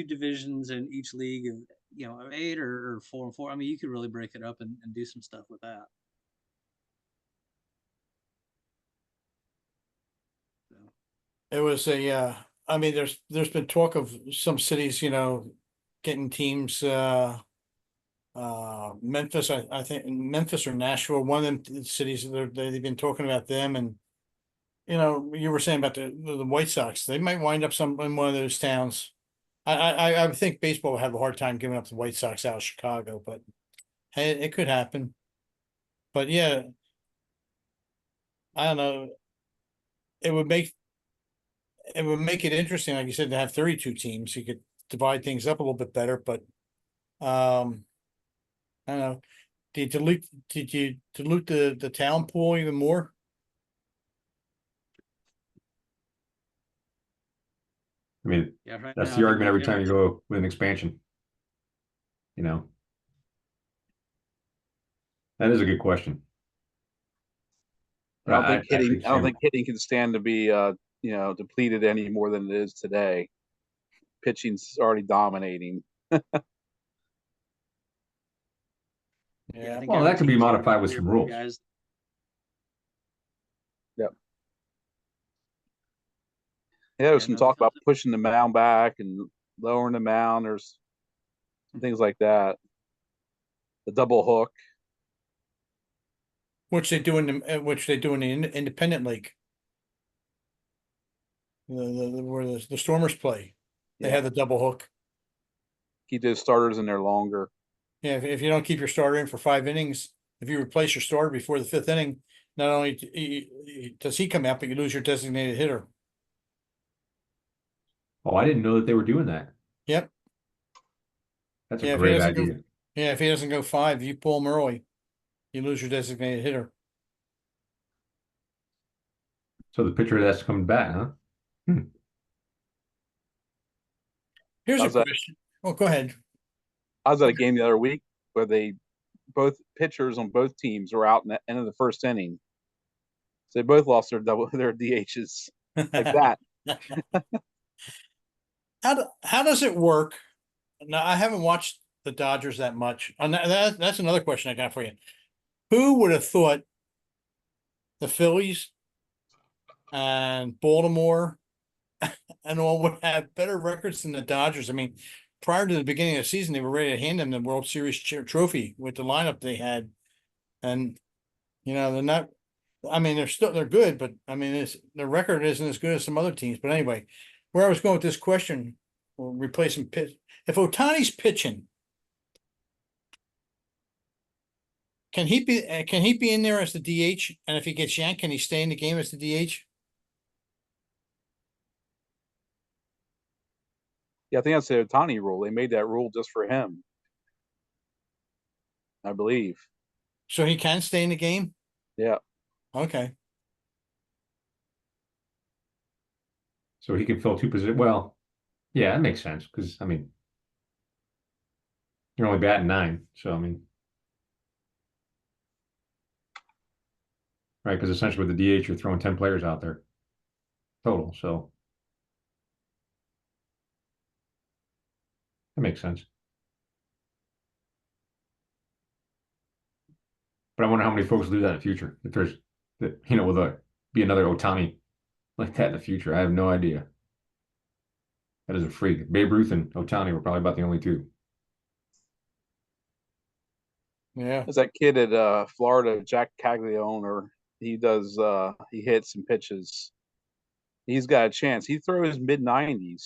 divisions in each league of, of 8 or 4 and 4. I mean, you could really break it up and do some stuff with that. So, It was I mean, there's been talk of some cities, getting teams, Memphis, I think Memphis or Nashville, one of them cities, they've been talking about them. And you were saying about the White Sox, they might wind up in one of those towns. I would think baseball would have a hard time giving up the White Sox out of Chicago, but hey, it could happen. But yeah, I don't know. It would make it interesting, like you said, to have 32 teams. You could divide things up a little bit better, but I don't know. Did you dilute the talent pool even more? I mean, Yeah, right that's now, the I think argument every Ricky time you Henderson. go with an expansion. You know, that is a good question. But I think I don't Sam, think hitting can stand to be depleted any more than it is today. Pitching's already dominating. Yeah, I Yeah. think well, every that could be team's got modified with three or some four rules. guys. Yep. Yeah, there was Yeah, some no, they talk felt about pushing the mound back and lowering the mound. There's some things like that. The double hook. Which they do in the independent league. Where the Stormers play. They Yeah. have the double hook. Keep those starters in there longer. Yeah, if you don't keep your starter in for 5 innings, if you replace your starter before the 5th inning, not only does he come out, but you lose your designated hitter. Oh, I didn't know that they were doing that. Yep. That's a Yeah, if he great doesn't go, idea. yeah, if he doesn't go 5, you pull him early, you lose your designated hitter. So the pitcher has to come back, huh? Here's a How's that? question. Oh, go ahead. I was at a game the other week where both pitchers on both teams were out in the end of the first inning. So they both lost their DHs like that. How does it work? Now, I haven't watched the Dodgers that much. And that's another question I got for you. Who would have thought the Phillies and Baltimore and all would have better records than the Dodgers? I mean, prior to the beginning of the season, they were ready to hand them the World Series trophy with the lineup they had. And, they're not, I mean, they're good, but I mean, their record isn't as good as some other teams. But anyway, where I was going with this question, replacing pitch. If Ohtani's pitching, can he be in there as the DH? And if he gets yanked, can he stay in the game as the DH? Yeah, I think that's the Ohtani rule. They made that rule just for him, I believe. So he can stay in the game? Yeah. Okay. So he can fill two positions. Well, yeah, that makes sense because I mean, you're only batting 9, so I mean, right? Because essentially with the DH, you're throwing 10 players out there total. So that makes sense. But I wonder how many folks do that in the future. If there's, will be another Ohtani like that in the future? I have no idea. That is a freak. Babe Ruth and Ohtani were probably about the only two. Yeah. There's that kid at Florida, Jack Caglione, he hits and pitches. He's got a chance. He throws mid-90s.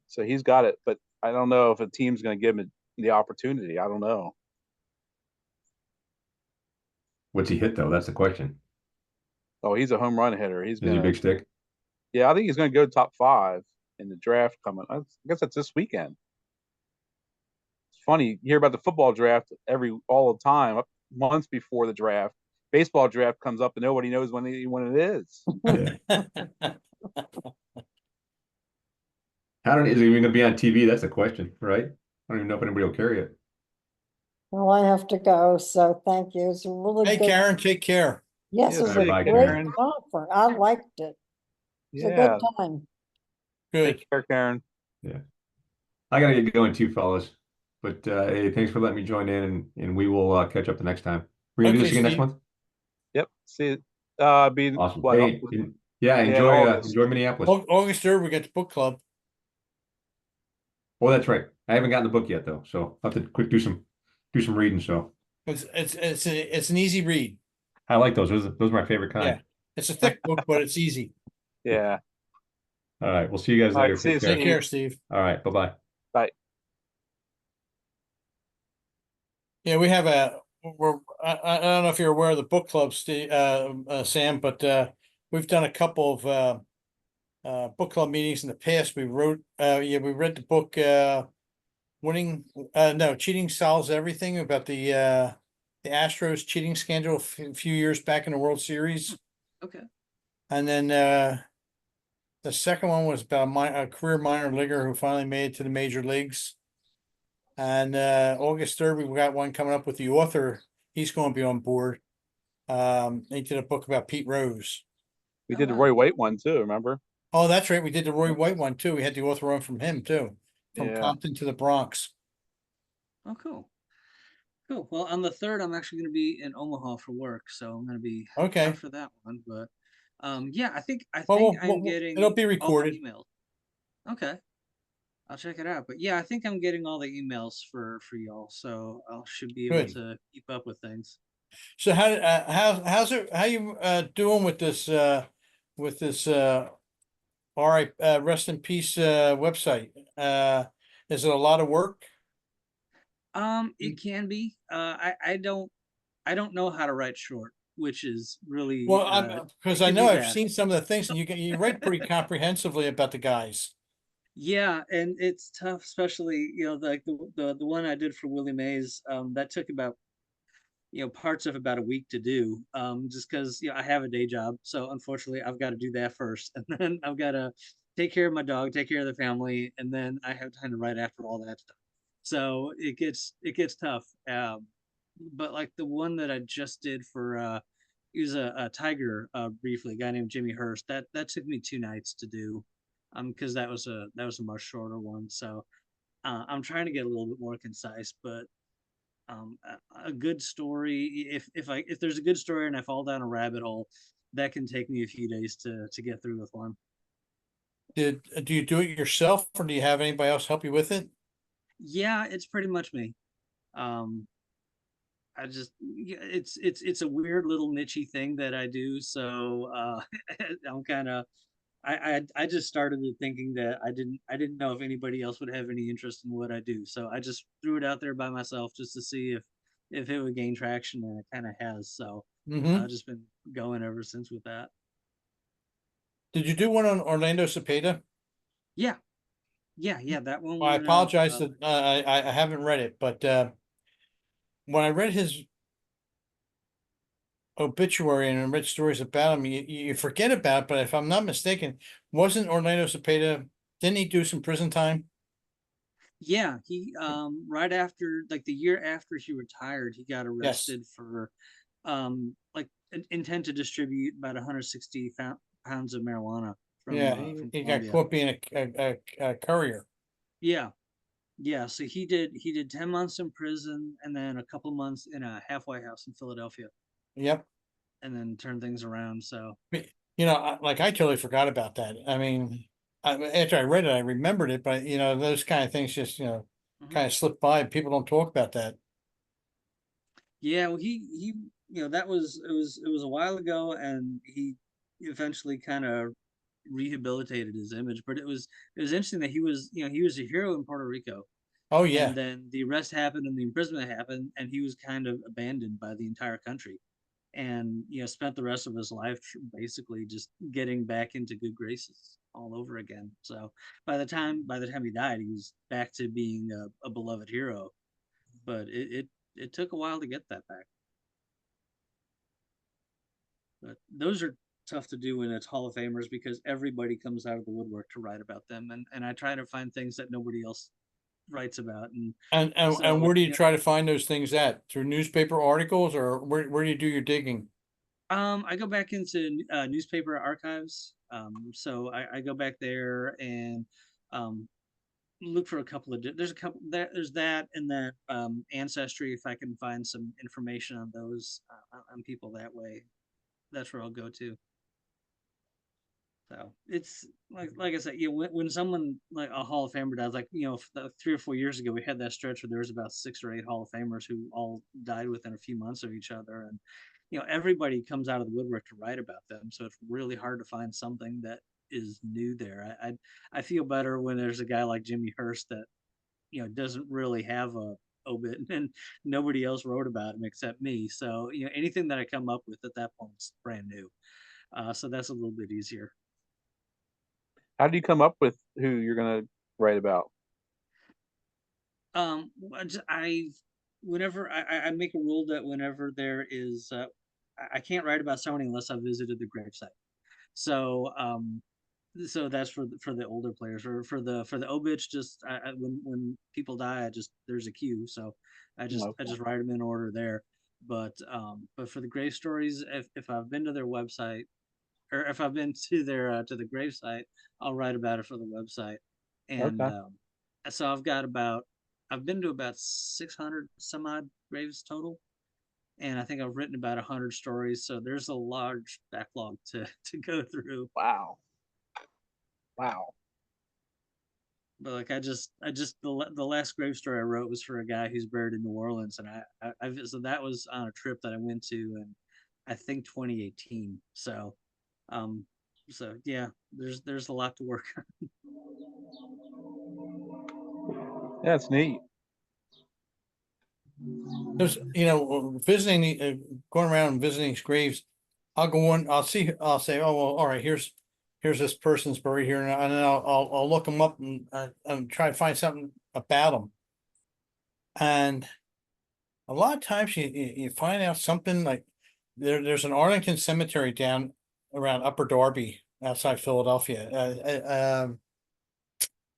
So he's got it, but I don't know if a team's going to give him the opportunity. I don't know. What's he hit though? That's the question. Oh, he's a home run hitter. Is he a big stick? Yeah, I think he's going to go top 5 in the draft coming. I guess that's this weekend. It's funny, you hear about the football draft all the time, months before the draft. Baseball draft comes up and nobody knows when it is. Yeah. Is it even going to be on TV? That's the question, right? I don't even know if anybody will carry it. Well, I have to go, so thank you. It's a really Hey, good. Karen, take care. Yes, Yeah, it was see a you, great Karen. conference. I liked it. It's a Yeah. good time. Good. Take care, Karen. Yeah. I got to get going too, fellas. But hey, thanks for letting me join in, and we will catch up the next time. We're going to do Okay, this again next Steve. month? Yep. See you. Be Awesome. what? Hey, yeah, in enjoy August. Minneapolis. August 3rd, we got the book club. Oh, that's right. I haven't gotten the book yet though, so I'll have to quick do some reading. So It's an easy read. I like those. Those are my favorite kind. Yeah. It's a thick book, but it's easy. Yeah. All right. We'll see you guys All right, later. see you Take care. Take care, Steve. All right. Bye-bye. Bye. Yeah, we have I don't know if you're aware of the book club, Steve, Sam, but we've done a couple of book club meetings in the past. We read the book Cheating Solves Everything, about the Astros cheating scandal a few years back in the World Series. Okay. And then The second one was about a career minor leaguer who finally made it to the major leagues. And August 3rd, we got one coming up with the author. He's going to be on board. He did a book about Pete Rose. We Oh, did the wow. Roy White one too, remember? Oh, that's right. We did the Roy White one too. We had the author on from him too, from Yeah. Compton to the Bronx. Oh, cool. Cool. Well, on the 3rd, I'm actually going to be in Omaha for work, so I'm going to be Okay. out for that one. But yeah, I think Well, I'm getting it'll be all the recorded. emails. Okay, I'll check it out. But yeah, I think I'm getting all the emails for y'all, so I should be able Good. to keep up with things. So how you doing with this all right, rest in peace website? Is it a lot of work? It can be. I don't know how to write short, which is really Well, I'm because it I can know be I've bad. seen some of the things, and you write pretty comprehensively about the guys. Yeah, and it's tough, especially like the one I did for Willie Mays. That took about parts of about a week to do, just because I have a day job, so unfortunately I've got to do that first, and then I've got to take care of my dog, take care of the family, and then I have time to write after all that stuff. So it gets tough. But like the one that I just did for he was a tiger briefly, a guy named Jimmy Hurst. That took me 2 nights to do, because that was a much shorter one. So I'm trying to get a little bit more concise, but a good story, if there's a good story and I fall down a rabbit hole, that can take me a few days to get through with one. Do you do it yourself, or do you have anybody else help you with it? Yeah, it's pretty much me. um I just yeah, it's a weird little nichey thing that I do, so I'm kind of I just started it thinking that I didn't know if anybody else would have any interest in what I do, so I just threw it out there by myself just to see if it would gain traction, and it kind of has. So Mm-hmm. I've just been going ever since with that. Did you do one on Orlando Cepeda? Yeah, yeah, that one Well, I went out. apologize that I haven't read it, but when I read his obituary and read stories about him, you forget about it. But if I'm not mistaken, wasn't Orlando Cepeda? Didn't he do some prison time? Yeah, he right after, like the year after he retired, he got Yes. arrested for like intent to distribute about 160 pounds of marijuana Yeah, from he got Colombia. caught being a courier. Yeah, yeah. So he did 10 months in prison, and then a couple months in a halfway house in Philadelphia, Yep. and then turned things around. So Like I totally forgot about that. I mean, after I read it, I remembered it, but those kind of things just mhm. kind of slip by. People don't talk about that. Yeah, well, he that was a while ago, and he eventually kind of rehabilitated his image. But it was interesting that he was a hero in Puerto Rico, Oh and yeah, then the arrest happened and the imprisonment happened, and he was kind of abandoned by the entire country, and spent the rest of his life basically just getting back into good graces all over again. So by the time he died, he was back to being a beloved hero, but it took a while to get that back. But those are tough to do when it's Hall of Famers, because everybody comes out of the woodwork to write about them, and I try to find things that nobody else writes about. And and so where do you try to find those things at? Through newspaper articles, or where do you do your digging? I go back into newspaper archives. So I go back there and um, look for a couple of there's a couple there's that, and that ancestry, if I can find some information on those on people that way, that's where I'll go to. So it's like I said, when someone like a Hall of Famer dies, like 3 or 4 years ago, we had that stretch where there was about 6 or 8 Hall of Famers who all died within a few months of each other, and everybody comes out of the woodwork to write about them. So it's really hard to find something that is new there. I feel better when there's a guy like Jimmy Hurst that doesn't really have a obit, and nobody else wrote about him except me. So anything that I come up with at that point is brand new. So that's a little bit easier. How do you come up with who you're gonna write about? I whenever I make a rule that whenever there is I can't write about somebody unless I've visited the gravesite. So so that's for the older players. For the obits, just when people die, I just there's a queue, so I Okay. just write them in order there. But for the grave stories, if I've been to their website, or if I've been to the grave site, I'll write about it for the website. And Okay. so I've been to about 600 some odd graves total, and I think I've written about 100 stories. So there's a large backlog to go through. Wow. Wow. But like the last grave story I wrote was for a guy who's buried in New Orleans, and so that was on a trip that I went to in I think 2018. Um, so yeah, there's a lot to work on. Yeah, it's neat. There's, visiting, going around and visiting these graves. I'll go in, I'll say, oh, well, all right, here's this person's buried here, and then I'll look them up and try to find something about them. And a lot of times you find out something like there's an Arlington cemetery down around Upper Darby outside Philadelphia.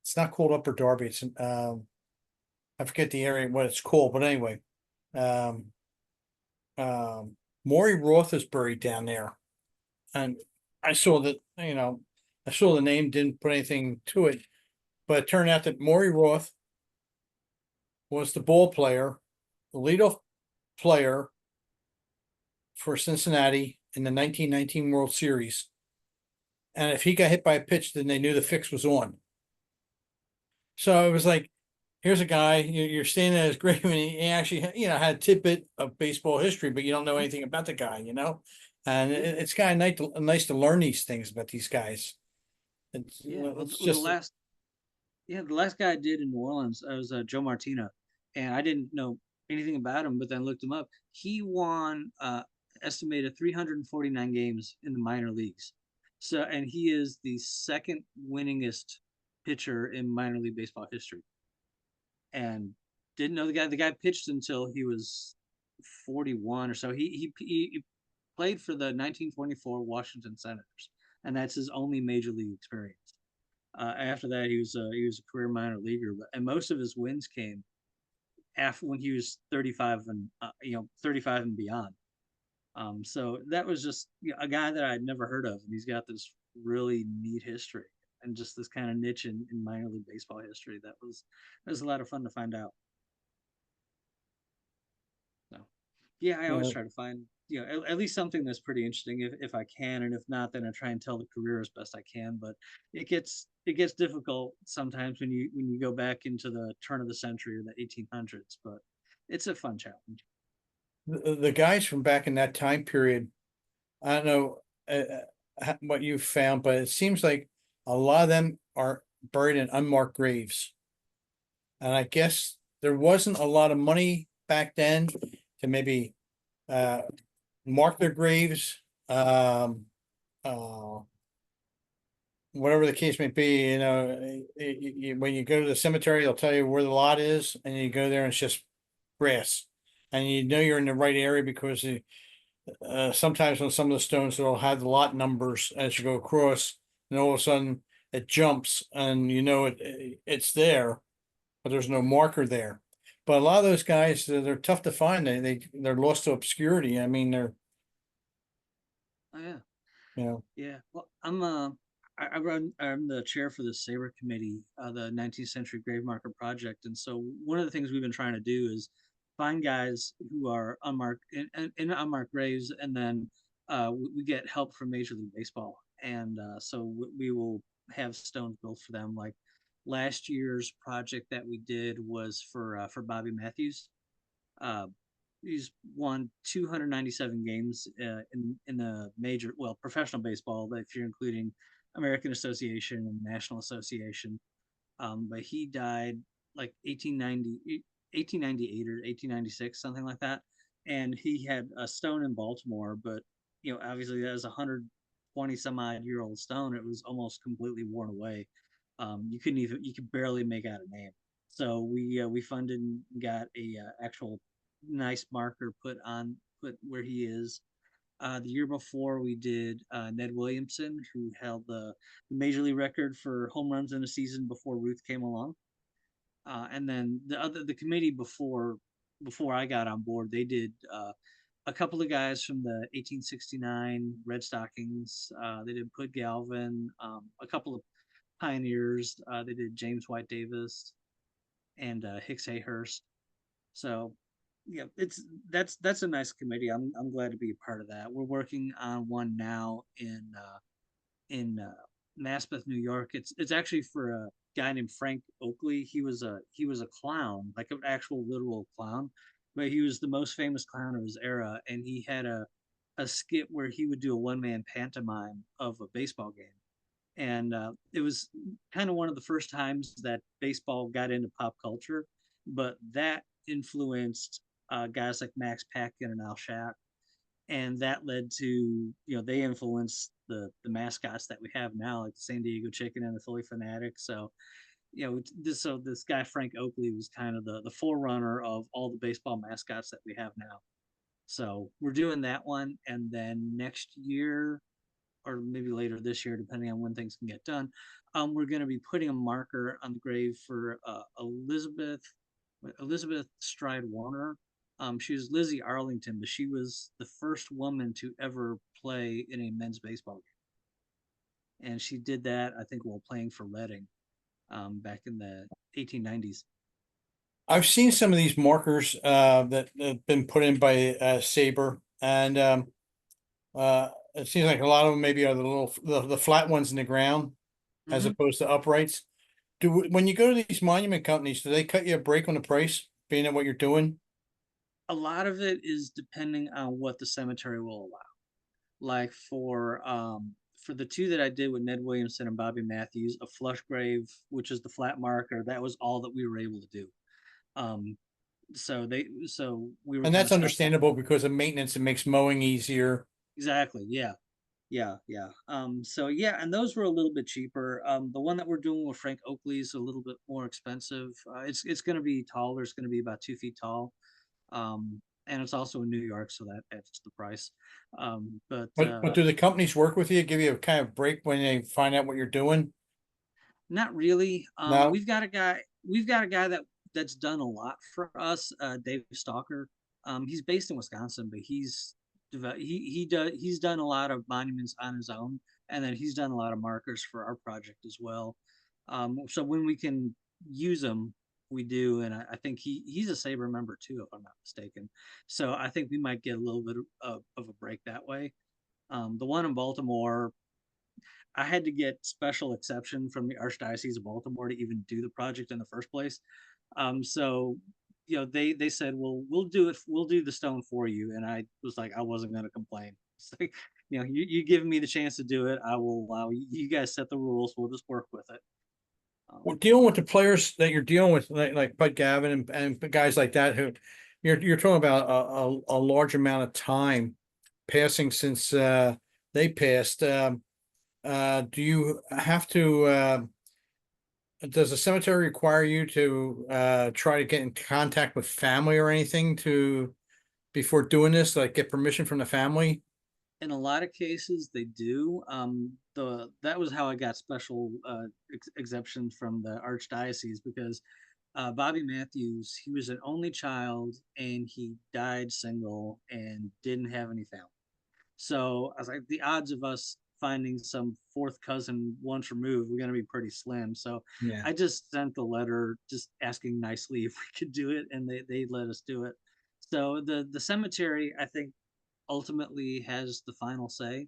It's not called Upper Darby. It's I forget the area what it's called, but anyway, um, Maury Roth is buried down there, and I saw that I saw the name, didn't put anything to it, but it turned out that Maury Roth was the ball player, the leadoff player for Cincinnati in the 1919 World Series. And if he got hit by a pitch, then they knew the fix was on. So it was like, here's a guy, you're standing at his grave, and he actually, had a tidbit of baseball history, but you don't know anything about the guy, And it's kind of nice to learn these things about these guys. Yeah, well, It's the just, last the last guy I did in New Orleans was Joe Martina, and I didn't know anything about him, but then looked him up. He won estimated 349 games in the minor leagues. So, and he is the second winningest pitcher in minor league baseball history. And didn't know the guy. The guy pitched until he was 41 or so. He played for the 1924 Washington Senators, and that's his only major league experience. After that, he was a career minor leaguer, and most of his wins came after when he was 35 and 35 and beyond. So that was just a guy that I'd never heard of, and he's got this really neat history and just this kind of niche in minor league baseball history. That was a lot of fun to find out. So yeah, I always try to find at least something that's pretty interesting if I can, and if not, then I try and tell the career as best I can. But it gets difficult sometimes when you go back into the turn of the century or the 1800s. But it's a fun challenge. the guys from back in that time period, I don't know what you found, but it seems like a lot of them are buried in unmarked graves. And I guess there wasn't a lot of money back then to maybe uh, mark their graves. Uh, Whatever the case may be, when you go to the cemetery, they'll tell you where the lot is, and you go there and it's just grass. And you know you're in the right area because sometimes on some of the stones they'll have the lot numbers as you go across, and all of a sudden it jumps, and it's there, but there's no marker there. But a lot of those guys, they're tough to find. They're lost to obscurity. I mean, they're Oh yeah. you know Yeah, well, I'm the chair for the SABR committee, the 19th Century Grave Marker Project, and so one of the things we've been trying to do is find guys who are unmarked in unmarked graves, and then we get help from Major League Baseball, and so we will have stones built for them. Like last year's project that we did was for Bobby Matthews. Uh, he's won 297 games in the professional baseball, if you're including American Association and National Association. But he died like 1898 or 1896, something like that. And he had a stone in Baltimore, but obviously that was a 120 some odd year old stone. It was almost completely worn away. You could barely make out a name. So we funded and got a actual nice marker put where he is. The year before we did Ned Williamson, who held the major league record for home runs in a season before Ruth came along. And then the committee before I got on board, they did a couple of guys from the 1869 Red Stockings. They did Pud Galvin, a couple of pioneers. They did James White Davis and Hicks Hayhurst. So yeah, that's a nice committee. I'm glad to be a part of that. We're working on one now in Maspeth, New York. It's actually for a guy named Frank Oakley. He was a clown, like an actual literal clown, but he was the most famous clown of his era, and he had a skit where he would do a one-man pantomime of a baseball game. And it was kind of one of the first times that baseball got into pop culture, but that influenced guys like Max Patkin and Al Schack, and that led to, they influenced the mascots that we have now, like the San Diego Chicken and the Philly Fanatic. So this guy Frank Oakley was kind of the forerunner of all the baseball mascots that we have now. So we're doing that one, and then next year, or maybe later this year, depending on when things can get done, we're going to be putting a marker on the grave for Elizabeth Stride Warner. She was Lizzie Arlington, but she was the first woman to ever play in a men's baseball game. And she did that, I think, while playing for Reading back in the 1890s. I've seen some of these markers that have been put in by SABR, and it seems like a lot of them maybe are the flat ones in the ground as opposed to uprights. When you go to these monument companies, do they cut you a break on the price, being at what you're doing? A lot of it is depending on what the cemetery will allow. Like for the two that I did with Ned Williamson and Bobby Matthews, a flush grave, which is the flat marker, that was all that we were able to do. So we were, and that's understandable because of maintenance. It makes mowing easier. Exactly. Yeah. So yeah, and those were a little bit cheaper. The one that we're doing with Frank Oakley is a little bit more expensive. It's going to be taller. It's going to be about 2 feet tall. And it's also in New York, so that adds the price. But do the companies work with you, give you a kind of break when they find out what you're doing? Not really. No? We've got a guy that's done a lot for us, Dave Stalker. He's based in Wisconsin, but he's done a lot of monuments on his own, and then he's done a lot of markers for our project as well. So when we can use them, we do, and I think he's a SABR member too, if I'm not mistaken. So I think we might get a little bit of a break that way. The one in Baltimore, I had to get special exception from the Archdiocese of Baltimore to even do the project in the first place. So they said, well, we'll do the stone for you, and I was like, I wasn't going to complain. It's like, you give me the chance to do it, I will allow you. You guys set the rules, we'll just work with it. Well, dealing with the players that you're dealing with, like Bud Gavin and guys like that, who you're talking about a large amount of time passing since they passed. Do you have to? Does the cemetery require you to try to get in contact with family or anything before doing this, like get permission from the family? In a lot of cases, they do. That was how I got special exemption from the Archdiocese, because Bobby Matthews, he was an only child and he died single and didn't have any family. So I was like, the odds of us finding some fourth cousin once removed, we're going to be pretty slim. So Yeah. I just sent the letter just asking nicely if we could do it, and they let us do it. So the cemetery, I think, ultimately has the final say,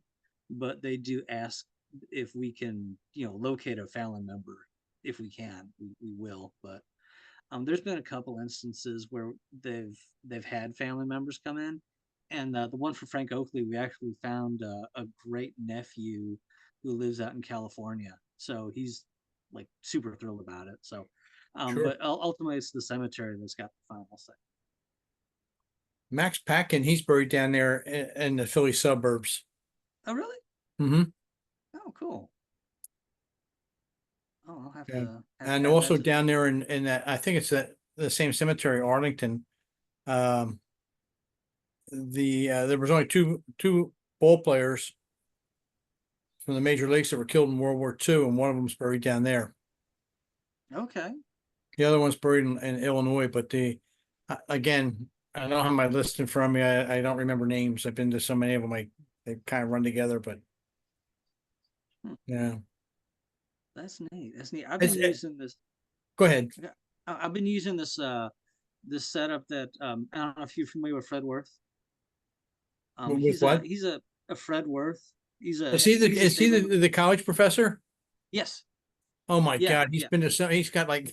but they do ask if we can, locate a family member. If we can, we will. But there's been a couple instances where they've had family members come in, and the one for Frank Oakley, we actually found a great nephew who lives out in California, so he's like super thrilled about it. So, Sure. But ultimately, it's the cemetery that's got the final say. Max Patkin, he's buried down there in the Philly suburbs. Oh, really? Mm-hmm. Oh, cool. Oh, I'll have Yeah. to. And also down there in that, I think it's the same cemetery, Arlington. There was only two ball players from the major leagues that were killed in World War II, and one of them's buried down there. Okay. The other one's buried in Illinois, but again, I don't have my list in front of me. I don't remember names. I've been to so many of them. They kind of run together, but yeah. That's neat. That's neat. I've been using this. Go ahead. I've been using this this setup that I don't know if you're familiar with Fred Worth. With what? He's a Fred Worth. He's a Is he the college professor? Yes. Oh my Yeah, God, yeah. been to some. He's got like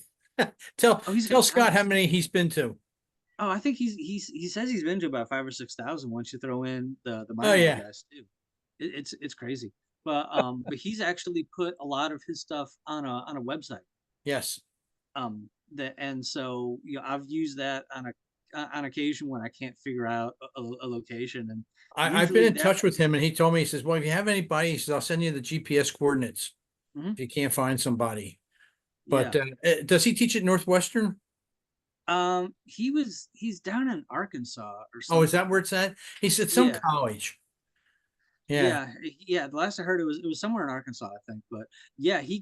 tell he's tell Scott how many he's been to. Oh, I think he says he's been to about 5,000 or 6,000 once you throw in the Oh minor yeah, guys too. It's crazy. But he's actually put a lot of his stuff on a website. yes. And so I've used that on occasion when I can't figure out a location. And I've been in touch with him, and he told me, he says, well, if you have anybody, he says, I'll send you the GPS coordinates if you can't find somebody. But does he teach at Northwestern? He's down in Arkansas or something. Oh, is that where it's at? He said some college. Yeah. The last I heard it was somewhere in Arkansas, I think. But yeah, he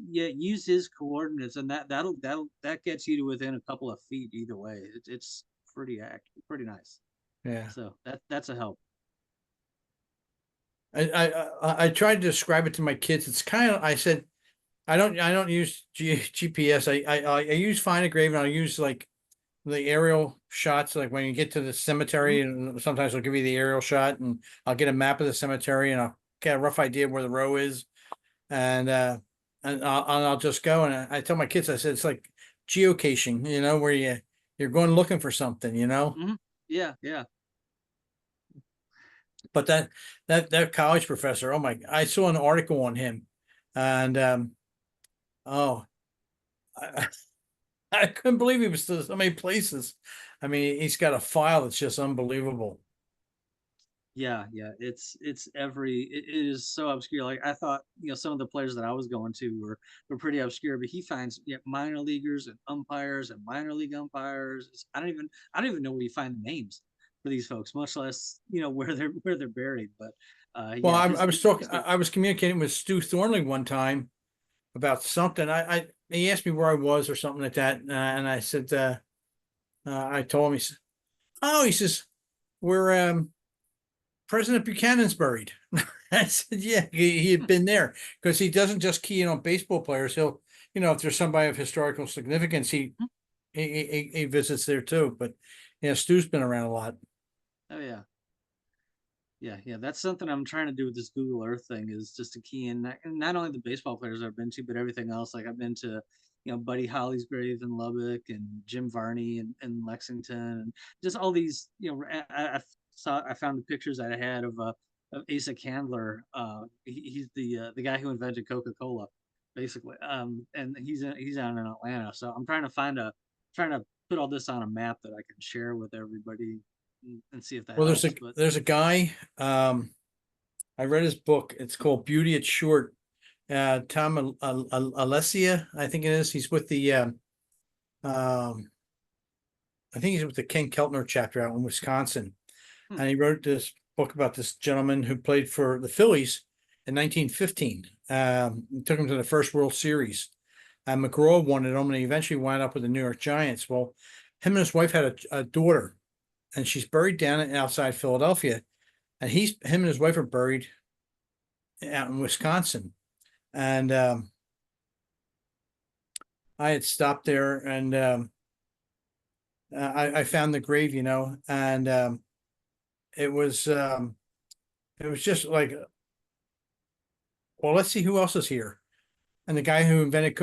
use his coordinates, and that gets you to within a couple of feet either way. It's pretty nice. Yeah. So that's a help. I tried to describe it to my kids. It's kind of, I said, I don't use GPS. I use Find a Grave, and I'll use like the aerial shots. Like when you get to the cemetery, and sometimes I'll give you the aerial shot, and I'll get a map of the cemetery, and I'll get a rough idea of where the row is, and I'll just go. And I tell my kids, I said, it's like geocaching, where you're going looking for something, Yeah. But that college professor, oh my, I saw an article on him, and I couldn't believe he was to so many places. I mean, he's got a file that's just unbelievable. Yeah, it is so obscure. Like I thought, some of the players that I was going to were pretty obscure, but he finds minor leaguers and umpires and minor league umpires. I don't even know where you find the names for these folks, much less where they're buried. But well, I was communicating with Stu Thornley one time about something. He asked me where I was or something like that, and I said, I told him. He said, "Oh," he says, "We're President Buchanan's buried." I said, "Yeah, he had been there because he doesn't just key in on baseball players. He'll, if there's somebody of historical significance, he visits there too. But yeah, Stu's been around a lot." Oh yeah. Yeah. That's something I'm trying to do with this Google Earth thing, is just to key in not only the baseball players I've been to, but everything else. Like I've been to, Buddy Holly's grave in Lubbock, and Jim Varney in Lexington, and just all these. I found the pictures that I had of Asa Candler. He's the guy who invented Coca-Cola, basically. And he's down in Atlanta. So I'm trying to put all this on a map that I can share with everybody and see if that Well, helps. there's a guy. I read his book. It's called Beauty at Short. Tom Alessia, I think it is. He's with the I think he's with the Ken Keltner chapter out in Wisconsin. And he wrote this book about this gentleman who played for the Phillies in 1915. Took him to the first World Series. McGraw wanted him, and he eventually wound up with the New York Giants. Well, him and his wife had a daughter, and she's buried down outside Philadelphia. And him and his wife are buried out in Wisconsin. And I had stopped there, and I found the grave, and it was just like, well, let's see who else is here. And the guy who invented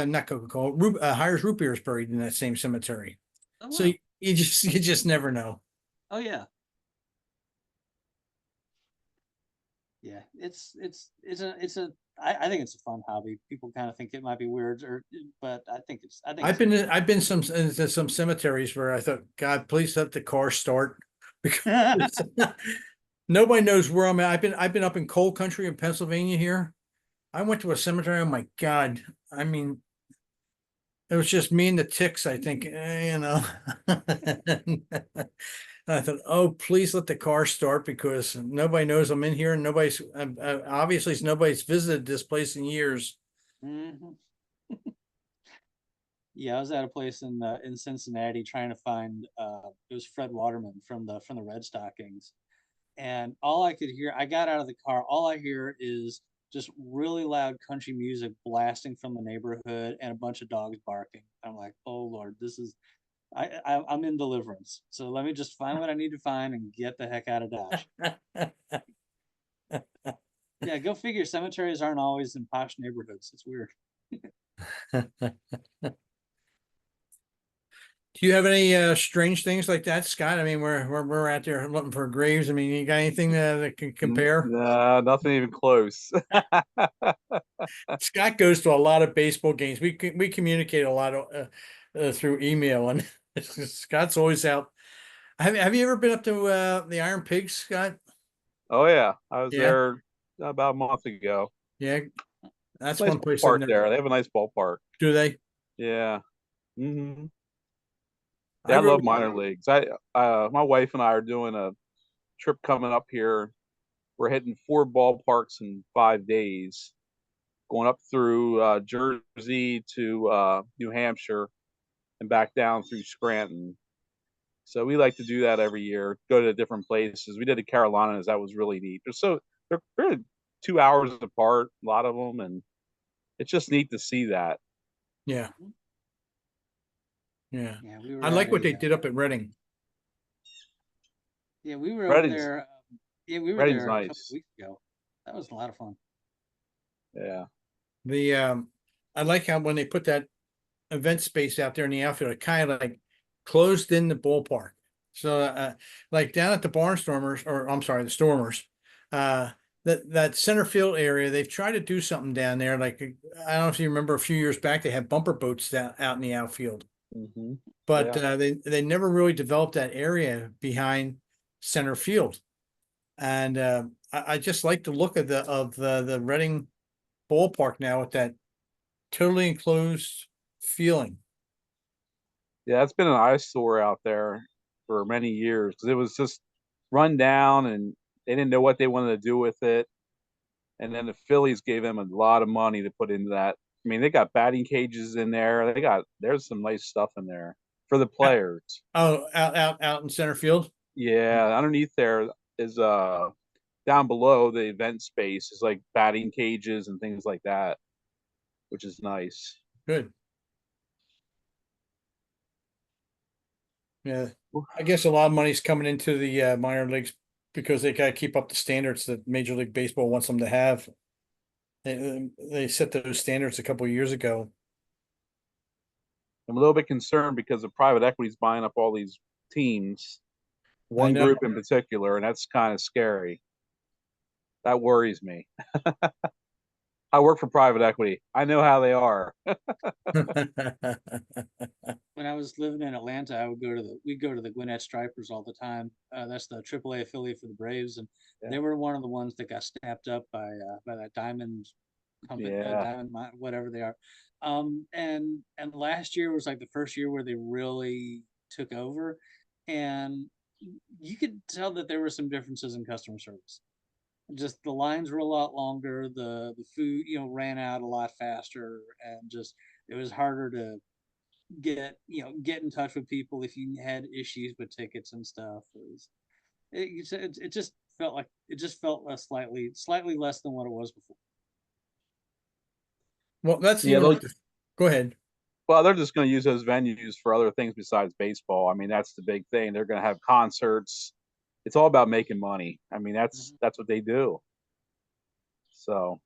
not Coca-Cola, Hires root beer is buried in that same cemetery. Oh, wow. So you just never know. Oh yeah. Yeah, I think it's a fun hobby. People kind of think it might be weird, but I think I've been into some cemeteries where I thought, God, please let the car start, because nobody knows where I'm at. I've been up in coal country in Pennsylvania here. I went to a cemetery. Oh my God. I mean, It was just me and the ticks, I think, you know. I thought, oh, please let the car start because nobody knows I'm in here and nobody's obviously nobody's visited this place in years. Mhm. Yeah, I was at a place in Cincinnati trying to find it was Fred Waterman from the Red Stockings. And all I could hear, I got out of the car, all I hear is just really loud country music blasting from the neighborhood and a bunch of dogs barking. I'm like, oh Lord, this is I'm in deliverance. So let me just find what I need to find and get the heck out of Dodge. Yeah, go figure. Cemeteries aren't always in posh neighborhoods. It's weird. Do you have any strange things like that, Scott? I mean, we're out there looking for graves. I mean, you got anything that can compare? Nah, nothing even close. Scott goes to a lot of baseball games. We communicate a lot through email, and Scott's always out. Have you ever been up to the Iron Pigs, Scott? Oh yeah, I was Yeah, there about a month ago. yeah. That's Nice one place I've ballpark never. there. They have a nice ballpark. Do they? Yeah. Hmm. I Yeah, I love really. minor leagues. My wife and I are doing a trip coming up here. We're hitting 4 ballparks in 5 days, going up through Jersey to New Hampshire and back down through Scranton. So we like to do that every year. Go to different places. We did the Carolinas. That was really neat. They're really 2 hours apart, a lot of them, and it's just neat to see that. Yeah, yeah. Yeah, we I were at like what they a did up at Reading. yeah, we were over Reading's there. Yeah, we were Reading's there a couple nice. weeks ago. That was a lot of fun. Yeah. The I like how when they put that event space out there in the outfield, it kind of like closed in the ballpark. So like down at the Barnstormers, or I'm sorry, the Stormers, that center field area, they've tried to do something down there. Like I don't know if you remember a few years back, they had bumper boats out in the outfield, Hmm. but Yeah. they never really developed that area behind center field. And I just like the look of the Reading ballpark now with that totally enclosed feeling. Yeah, it's been an eyesore out there for many years because it was just run down and they didn't know what they wanted to do with it. And then the Phillies gave them a lot of money to put into that. I mean, they got batting cages in there. There's some nice stuff in there for the players. Oh, out in center field. Yeah, underneath there is down below the event space is like batting cages and things like that, which is nice. Good. Yeah, I guess a lot of money's coming into the minor leagues because they got to keep up the standards that Major League Baseball wants them to have. They set those standards a couple of years ago. I'm a little bit concerned because the private equity is buying up all these teams, I one know. group in particular, and that's kind of scary. That worries me. I work for private equity. I know how they are. When I was living in Atlanta, we'd go to the Gwinnett Stripers all the time. That's the AAA affiliate for the Braves, and Yeah. they were one of the ones that got snapped up by that Diamond company, Yeah. Diamond whatever they are. And last year was like the first year where they really took over, and you could tell that there were some differences in customer service. Just the lines were a lot longer, the food ran out a lot faster, and just it was harder to get in touch with people if you had issues with tickets and stuff. It just felt like slightly less than what it was before. Well, that's Yeah, even like go ahead. well, they're just going to use those venues for other things besides baseball. I mean, that's the big thing. They're going to have concerts. It's all about making money. I mean, that's what they do. So,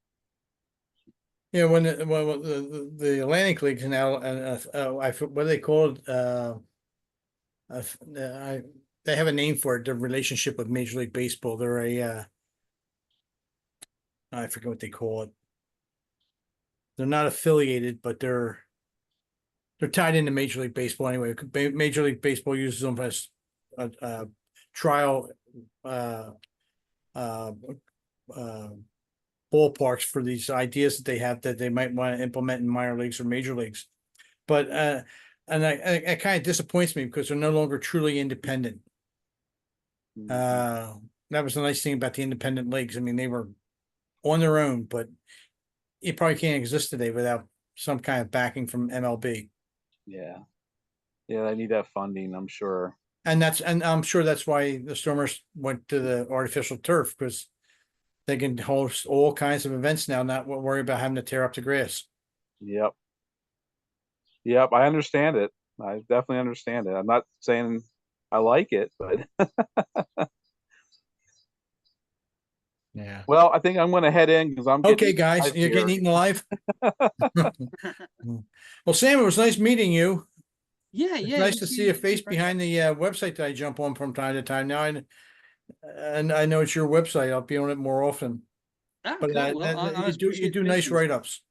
Yeah, when the Atlantic League's now, and what do they call it? They have a name for it. The relationship with Major League Baseball. They're I forget what they call it. They're not affiliated, but they're tied into Major League Baseball anyway. Major League Baseball uses them as a trial uh, uh, uh, ballparks for these ideas that they have that they might want to implement in minor leagues or major leagues. But, and it kind of disappoints me because they're no longer truly independent. Mhm. That was the nice thing about the independent leagues. I mean, they were on their own, but it probably can't exist today without some kind of backing from MLB. Yeah. Yeah, they need that funding, I'm sure. And I'm sure that's why the Stormers went to the artificial turf, because they can host all kinds of events now, not worry about having to tear up the grass. Yep. Yep, I understand it. I definitely understand it. I'm not saying I like it, but Yeah. well, I think I'm gonna head in because I'm Okay, getting guys, live you're getting here. eaten alive. Well, Sam, it was nice meeting you. Yeah, It's yeah, nice you to too, see a you too, face Frank. behind the website that I jump on from time to time. Now, and I know it's your website. I'll be on it more often. Oh, But cool. Well, you I do appreciate the nice patience. write-ups.